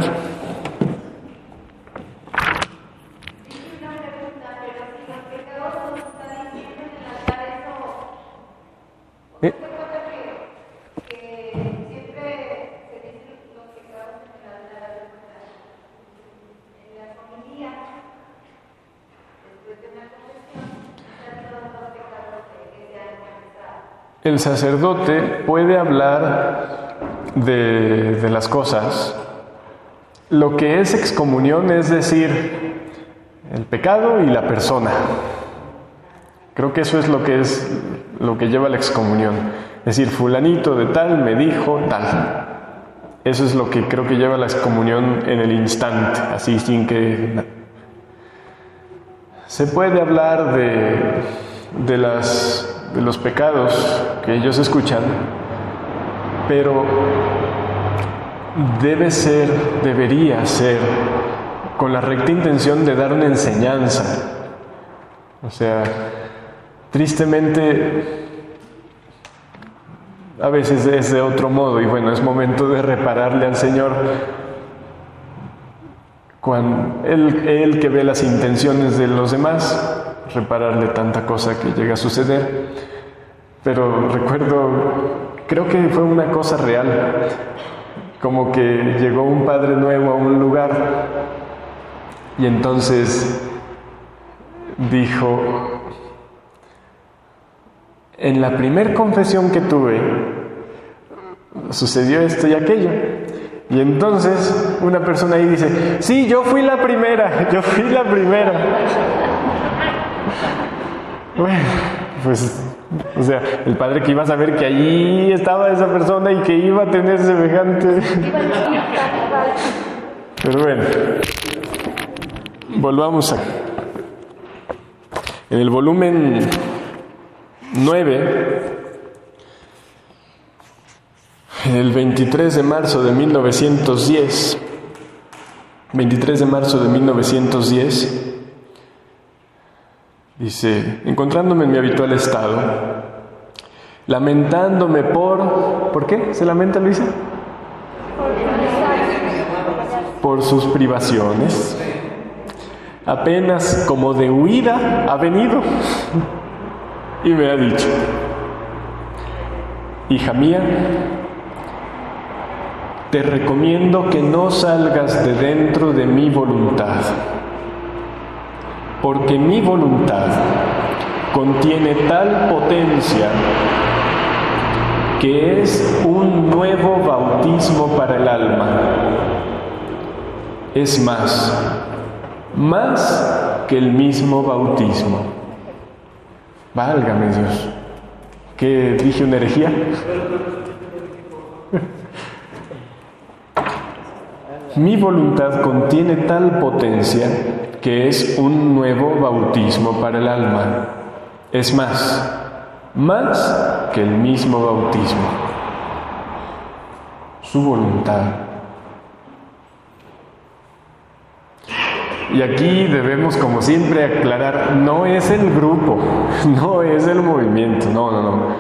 el sacerdote puede hablar de las cosas. Lo que es excomunión es decir, el pecado y la persona. Creo que eso es lo que lleva la excomunión. Es decir, fulanito de tal me dijo tal. Eso es lo que creo que lleva la excomunión en el instante, así sin que... Se puede hablar de los pecados que ellos escuchan, pero debería ser con la recta intención de dar una enseñanza. O sea, tristemente a veces es de otro modo, y bueno, es momento de repararle al Señor cuando Él que ve las intenciones de los demás, repararle tanta cosa que llega a suceder. Pero recuerdo, creo que fue una cosa real, como que llegó un padre nuevo a un lugar y entonces dijo: en la primer confesión que tuve sucedió esto y aquello. Y entonces una persona ahí dice: sí, yo fui la primera. Bueno, pues, o sea, el padre que iba a saber que allí estaba esa persona y que iba a tener semejante... Pero bueno, volvamos a... En el volumen 9, el 23 de marzo de 1910, dice: encontrándome en mi habitual estado, lamentándome ¿por qué se lamenta, Luisa? Por sus privaciones, apenas como de huida ha venido y me ha dicho: hija mía, te recomiendo que no salgas de dentro de mi voluntad, porque mi voluntad contiene tal potencia que es un nuevo bautismo para el alma. Es más que el mismo bautismo. Válgame Dios, ¿qué dije, una herejía? Mi voluntad contiene tal potencia que es un nuevo bautismo para el alma. Es más que el mismo bautismo. Su voluntad. Y aquí debemos, como siempre, aclarar: no es el grupo, no es el movimiento, no.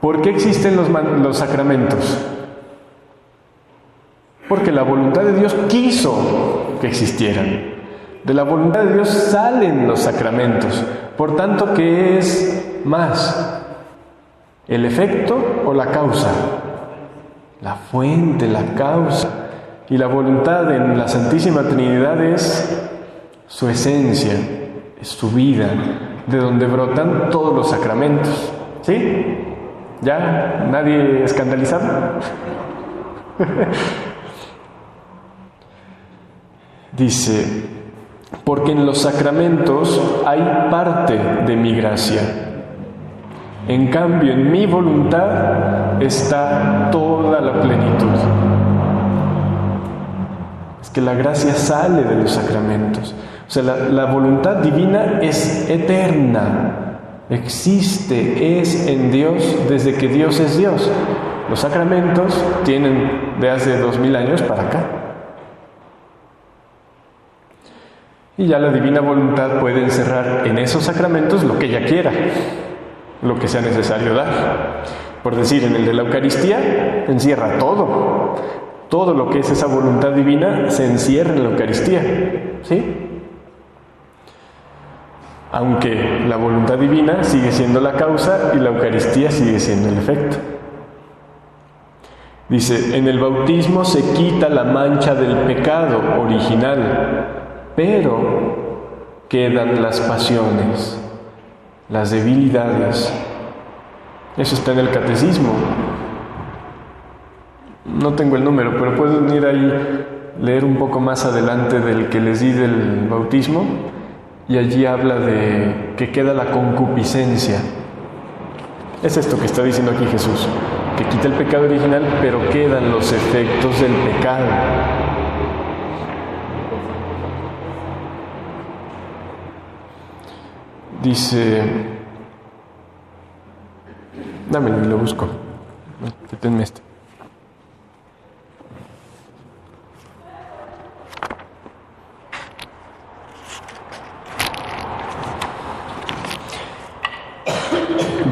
¿Por qué existen los sacramentos? Porque la voluntad de Dios quiso que existieran. De la voluntad de Dios salen los sacramentos. Por tanto, ¿qué es más? ¿El efecto o la causa? La fuente, la causa. Y la voluntad en la Santísima Trinidad es su esencia, es su vida, de donde brotan todos los sacramentos. ¿Sí? ¿Ya? ¿Nadie escandalizado? Dice: porque en los sacramentos hay parte de mi gracia. En cambio, en mi voluntad está toda la plenitud. Es que la gracia sale de los sacramentos. O sea, la voluntad divina es eterna, existe, es en Dios desde que Dios es Dios. Los sacramentos tienen de hace 2000 años para acá. Y ya la divina voluntad puede encerrar en esos sacramentos lo que ella quiera, lo que sea necesario dar. Por decir, en el de la Eucaristía encierra todo. Todo lo que es esa voluntad divina se encierra en la Eucaristía. ¿Sí? Aunque la voluntad divina sigue siendo la causa y la Eucaristía sigue siendo el efecto. Dice: en el bautismo se quita la mancha del pecado original, pero quedan las pasiones, las debilidades. Eso está en el catecismo. No tengo el número, pero pueden ir ahí, leer un poco más adelante del que les di del bautismo, y allí habla de que queda la concupiscencia. Es esto que está diciendo aquí Jesús, que quita el pecado original, pero quedan los efectos del pecado. Dice, dámelo y lo busco. Quítenme este.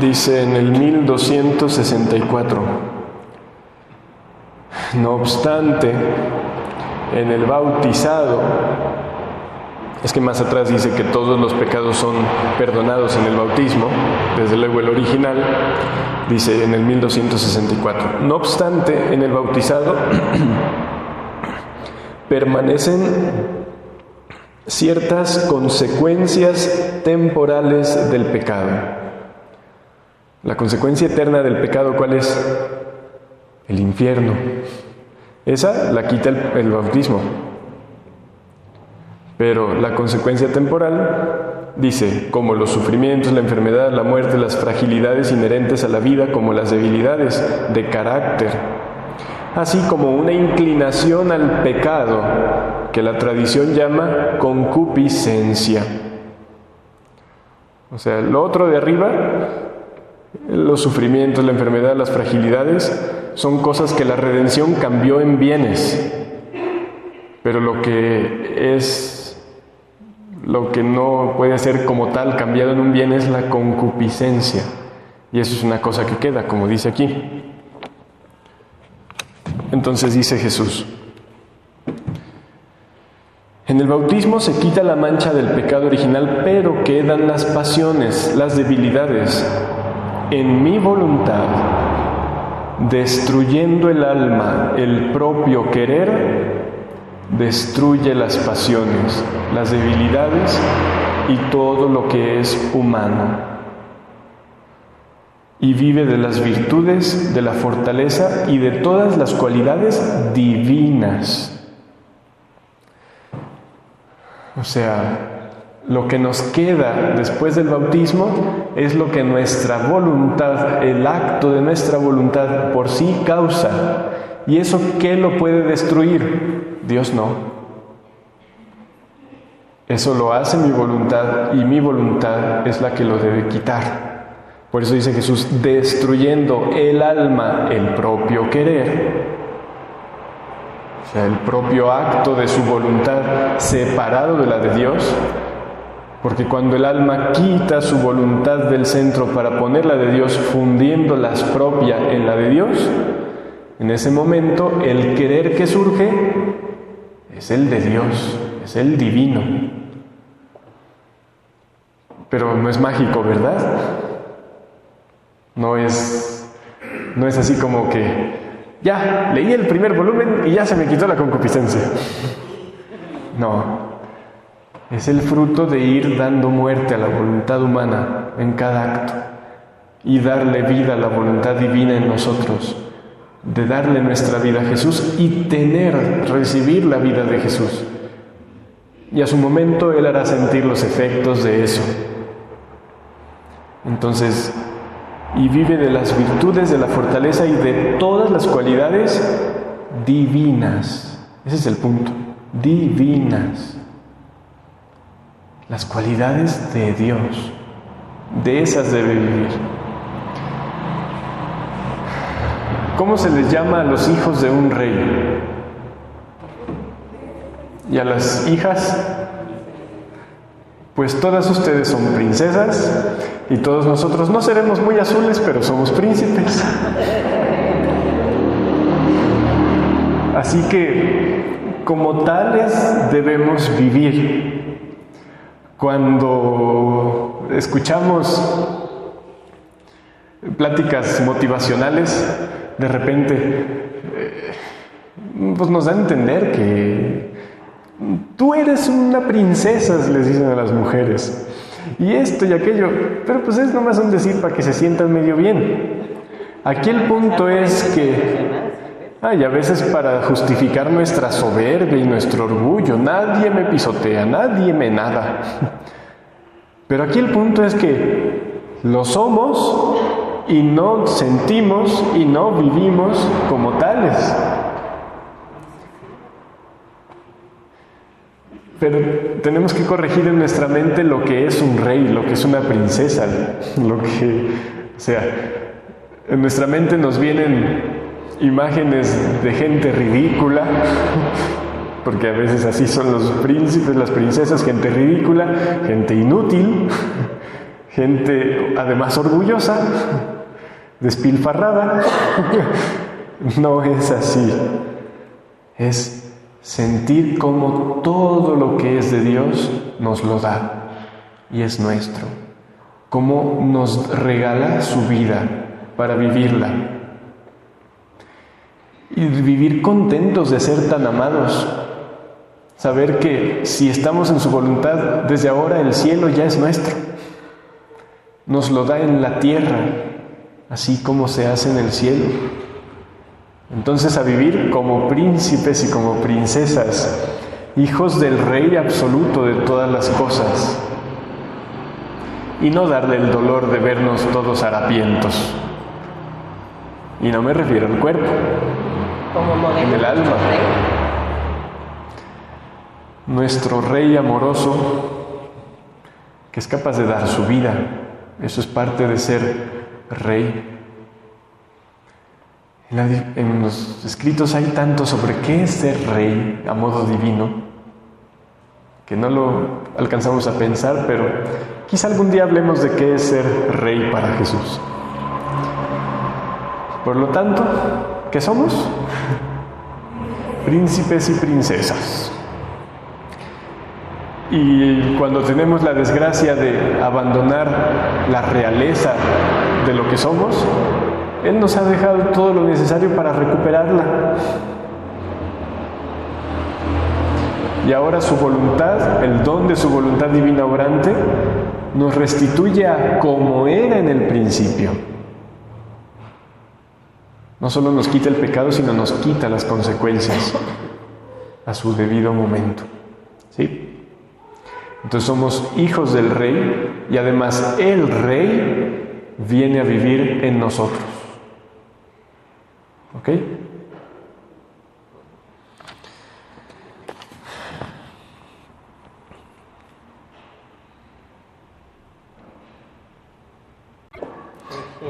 Dice en el 1264, no obstante, en el bautizado, es que más atrás dice que todos los pecados son perdonados en el bautismo, desde luego el original, dice en el 1264, no obstante, en el bautizado permanecen ciertas consecuencias temporales del pecado. La consecuencia eterna del pecado, ¿cuál es? El infierno. Esa la quita el bautismo. Pero la consecuencia temporal dice, como los sufrimientos, la enfermedad, la muerte, las fragilidades inherentes a la vida, como las debilidades de carácter, así como una inclinación al pecado, que la tradición llama concupiscencia. O sea, lo otro de arriba, los sufrimientos, la enfermedad, las fragilidades, son cosas que la redención cambió en bienes. Pero lo que no puede ser como tal cambiado en un bien es la concupiscencia. Y eso es una cosa que queda, como dice aquí. Entonces dice Jesús, en el bautismo se quita la mancha del pecado original, pero quedan las pasiones, las debilidades. En mi voluntad, destruyendo el alma, el propio querer, destruye las pasiones, las debilidades y todo lo que es humano. Y vive de las virtudes, de la fortaleza y de todas las cualidades divinas. O sea, lo que nos queda después del bautismo es lo que nuestra voluntad, el acto de nuestra voluntad por sí causa. ¿Y eso qué lo puede destruir? Dios no. Eso lo hace mi voluntad y mi voluntad es la que lo debe quitar. Por eso dice Jesús, destruyendo el alma, el propio querer. O sea, el propio acto de su voluntad separado de la de Dios. Porque cuando el alma quita su voluntad del centro para poner la de Dios, fundiéndolas propia en la de Dios, en ese momento el querer que surge es el de Dios, es el divino. Pero no es mágico, ¿verdad? No es así como que ya leí el primer volumen y ya se me quitó la concupiscencia. No. Es el fruto de ir dando muerte a la voluntad humana en cada acto y darle vida a la voluntad divina en nosotros, de darle nuestra vida a Jesús y recibir la vida de Jesús. Y a su momento Él hará sentir los efectos de eso. Entonces, y vive de las virtudes, de la fortaleza y de todas las cualidades divinas. Ese es el punto, divinas. Las cualidades de Dios, de esas debe vivir. ¿Cómo se les llama a los hijos de un rey? ¿Y a las hijas? Pues todas ustedes son princesas y todos nosotros no seremos muy azules, pero somos príncipes. Así que, como tales, debemos vivir. Cuando escuchamos pláticas motivacionales, de repente pues nos da a entender que tú eres una princesa, les dicen a las mujeres, y esto y aquello, pero pues es nomás un decir para que se sientan medio bien. Aquí el punto es que y a veces para justificar nuestra soberbia y nuestro orgullo, nadie me pisotea, nadie me nada. Pero aquí el punto es que lo somos y no sentimos y no vivimos como tales. Pero tenemos que corregir en nuestra mente lo que es un rey, lo que es una princesa, en nuestra mente nos vienen imágenes de gente ridícula, porque a veces así son los príncipes, las princesas, gente ridícula, gente inútil, gente además orgullosa, despilfarrada. No es así. Es sentir como todo lo que es de Dios nos lo da y es nuestro, como nos regala su vida para vivirla y vivir contentos de ser tan amados, saber que si estamos en su voluntad, desde ahora el cielo ya es nuestro, nos lo da en la tierra, así como se hace en el cielo. Entonces a vivir como príncipes y como princesas, hijos del Rey absoluto de todas las cosas, y no darle el dolor de vernos todos harapientos. Y no me refiero al cuerpo, en el alma. Nuestro Rey amoroso, que es capaz de dar su vida, eso es parte de ser Rey. En los escritos hay tanto sobre qué es ser rey a modo divino, que no lo alcanzamos a pensar, pero quizá algún día hablemos de qué es ser rey para Jesús. Por lo tanto, ¿qué somos? Príncipes y princesas. Y cuando tenemos la desgracia de abandonar la realeza de lo que somos, Él nos ha dejado todo lo necesario para recuperarla. Y ahora su voluntad, el don de su voluntad divina obrante, nos restituye a como era en el principio. No solo nos quita el pecado, sino nos quita las consecuencias a su debido momento. ¿Sí? Entonces somos hijos del Rey y además el Rey viene a vivir en nosotros. ¿Ok?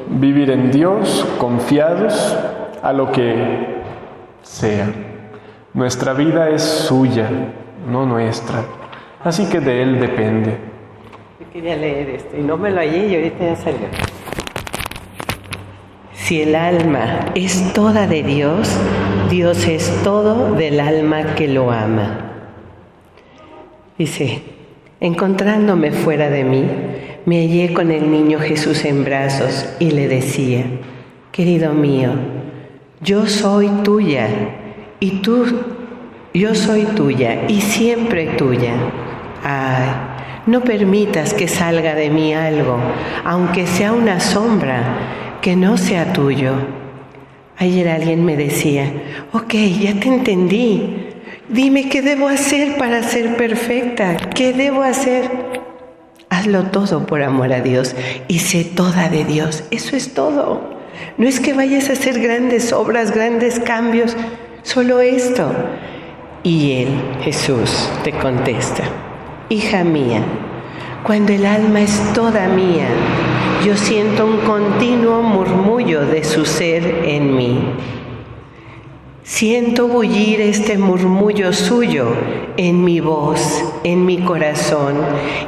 Vivir en Dios, confiados a lo que sea. Nuestra vida es suya, no nuestra. Así que de Él depende. Yo quería leer esto y no me lo hallé y ahorita ya salió. Si el alma es toda de Dios, Dios es todo del alma que lo ama. Dice, encontrándome fuera de mí, me hallé con el niño Jesús en brazos y le decía, querido mío, yo soy tuya y yo soy tuya y siempre tuya. Ay, no permitas que salga de mí algo, aunque sea una sombra, que no sea tuyo. Ayer alguien me decía, ok, ya te entendí. Dime qué debo hacer para ser perfecta. ¿Qué debo hacer? Hazlo todo por amor a Dios y sé toda de Dios. Eso es todo. No es que vayas a hacer grandes obras, grandes cambios, solo esto. Y Él, Jesús, te contesta, hija mía, cuando el alma es toda mía, yo siento un continuo murmullo de su ser en mí. Siento bullir este murmullo suyo en mi voz, en mi corazón,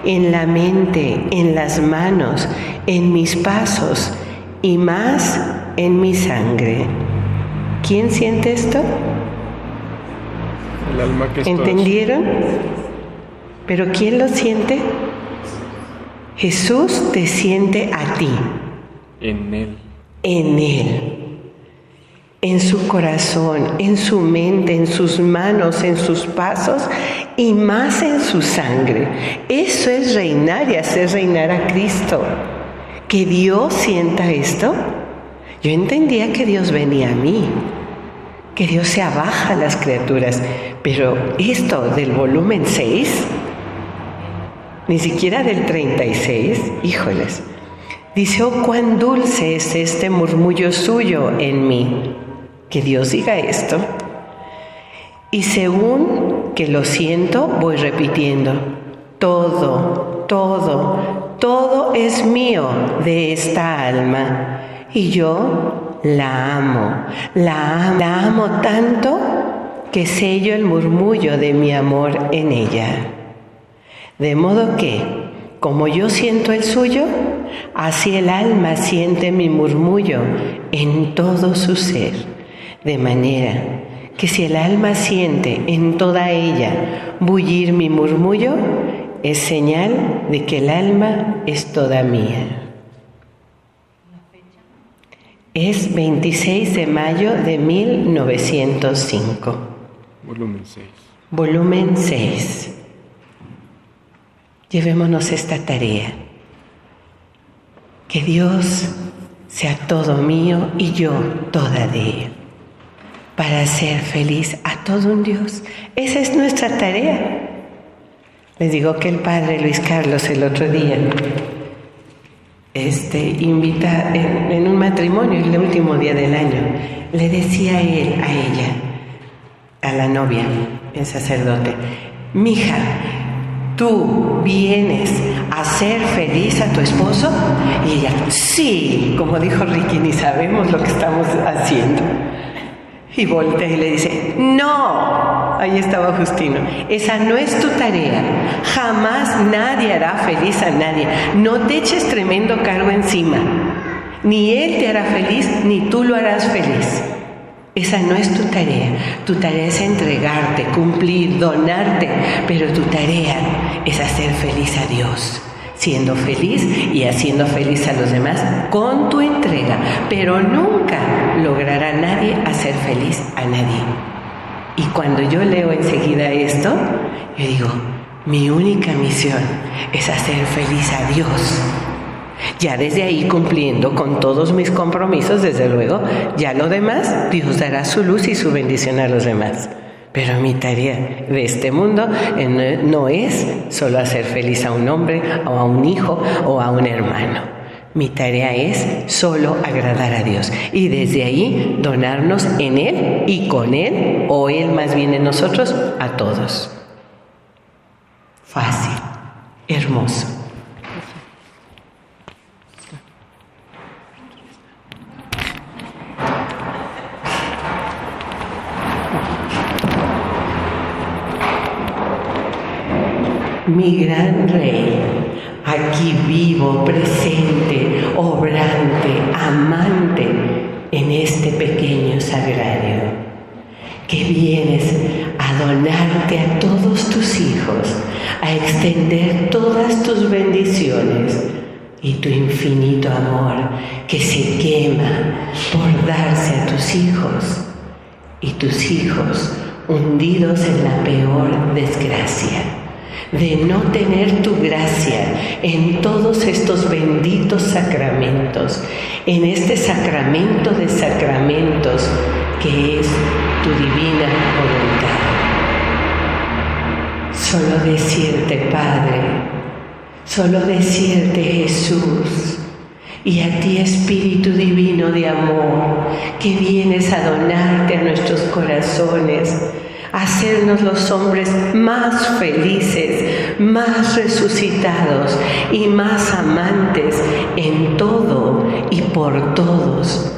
en la mente, en las manos, en mis pasos y más en mi sangre. ¿Quién siente esto? El alma que es ¿Entendieron? ¿Pero quién lo siente? Jesús te siente a ti. En Él. En Él. En su corazón, en su mente, en sus manos, en sus pasos y más en su sangre. Eso es reinar y hacer reinar a Cristo. ¿Que Dios sienta esto? Yo entendía que Dios venía a mí, que Dios se abaja a las criaturas, pero esto del volumen 6, ni siquiera del 36, híjoles, Dice, oh, cuán dulce es este murmullo suyo en mí. Que Dios diga esto. Y según que lo siento, voy repitiendo, todo, todo, todo es mío de esta alma. Y yo la amo tanto que sello el murmullo de mi amor en ella. De modo que, como yo siento el suyo, así el alma siente mi murmullo en todo su ser. De manera que si el alma siente en toda ella bullir mi murmullo, es señal de que el alma es toda mía. Es 26 de mayo de 1905. Volumen 6. Volumen 6. Llevémonos esta tarea. Que Dios sea todo mío y yo toda de Él. Para hacer feliz a todo un Dios. Esa es nuestra tarea. Les digo que el padre Luis Carlos el otro día invita en un matrimonio, el último día del año, le decía él a ella, a la novia, el sacerdote, mija, ¿tú vienes a hacer feliz a tu esposo? Y ella, sí, como dijo Ricky, ni sabemos lo que estamos haciendo. Y voltea y le dice, no, ahí estaba Justino, esa no es tu tarea, jamás nadie hará feliz a nadie, no te eches tremendo cargo encima, ni él te hará feliz, ni tú lo harás feliz. Esa no es tu tarea es entregarte, cumplir, donarte, pero tu tarea es hacer feliz a Dios, siendo feliz y haciendo feliz a los demás con tu entrega, pero nunca logrará nadie hacer feliz a nadie. Y cuando yo leo enseguida esto, yo digo, mi única misión es hacer feliz a Dios. Ya desde ahí, cumpliendo con todos mis compromisos, desde luego, ya lo demás, Dios dará su luz y su bendición a los demás. Pero mi tarea de este mundo no es solo hacer feliz a un hombre o a un hijo o a un hermano. Mi tarea es solo agradar a Dios y desde ahí donarnos en Él y con Él, o Él más bien en nosotros, a todos. Fácil, hermoso. Mi gran Rey, aquí vivo, presente, obrante, amante en este pequeño sagrario, que vienes a donarte a todos tus hijos, a extender todas tus bendiciones y tu infinito amor que se quema por darse a tus hijos y tus hijos hundidos en la peor desgracia de no tener tu gracia en todos estos benditos sacramentos, en este sacramento de sacramentos que es tu divina voluntad. Solo decirte, Padre, solo decirte, Jesús, y a ti, Espíritu Divino de amor, que vienes a donarte a nuestros corazones, hacernos los hombres más felices, más resucitados y más amantes en todo y por todos,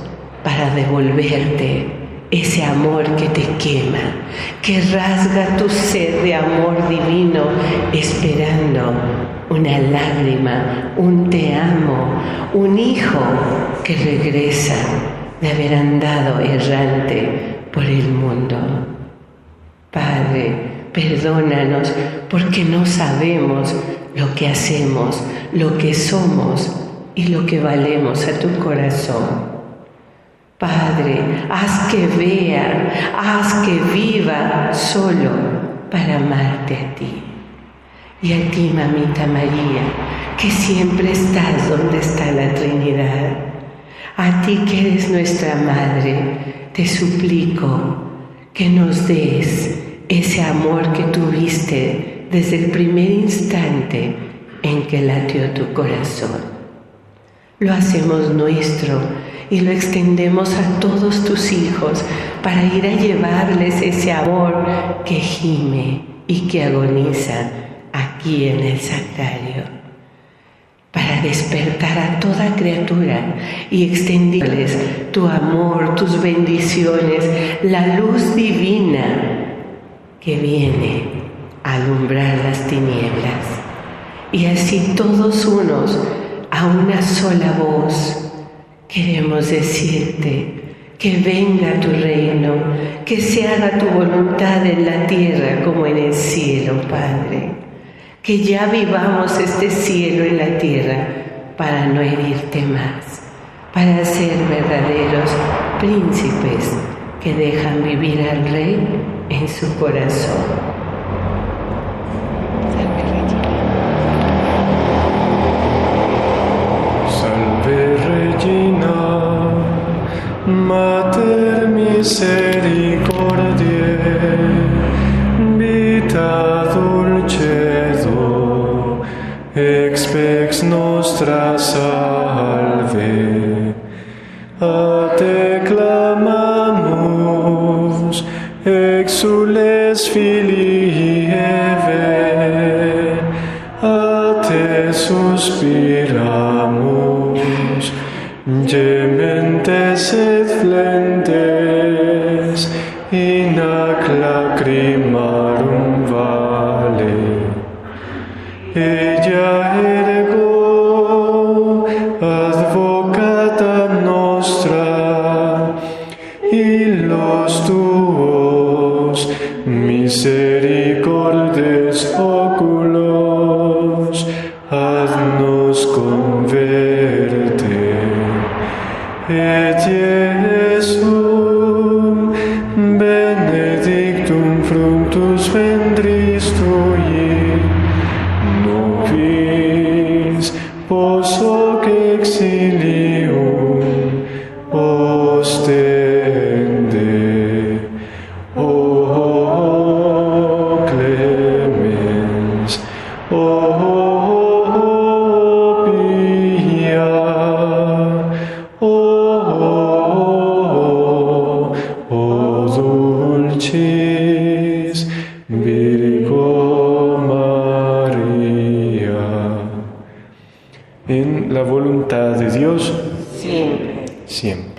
para devolverte ese amor que te quema, que rasga tu sed de amor divino, esperando una lágrima, un te amo, un hijo que regresa de haber andado errante por el mundo. Padre, perdónanos porque no sabemos lo que hacemos, lo que somos y lo que valemos a tu corazón. Padre, haz que vea, haz que viva solo para amarte a ti. Y a ti, Mamita María, que siempre estás donde está la Trinidad. A ti que eres nuestra Madre, te suplico que nos des ese amor que tuviste desde el primer instante en que latió tu corazón. lo hacemos nuestro y lo extendemos a todos tus hijos para ir a llevarles ese amor que gime y que agoniza aquí en el sagrario, para despertar a toda criatura y extenderles tu amor, tus bendiciones, la luz divina que viene a alumbrar las tinieblas. Y así todos unos, a una sola voz, queremos decirte que venga tu reino, que se haga tu voluntad en la tierra como en el cielo, Padre. Que ya vivamos este cielo en la tierra para no herirte más, para ser verdaderos príncipes que dejan vivir al Rey en su corazón. Salve Regina, Mater misericordiae, vita dulcedo, expex nostra salve. A te clamamus, exules Filii Eve, a te suspiramus, gementes et flentes, in ac lacrimarum vale. Ella ergo advocata nostra, illos tuos misericordes oculos adnos converte. Et Iesum benedictum fructus ventris tui, nobis pos hoc exilium ostende. O clemens, o pia, o dulcis Virgo María. En la voluntad de Dios, Siempre. siempre.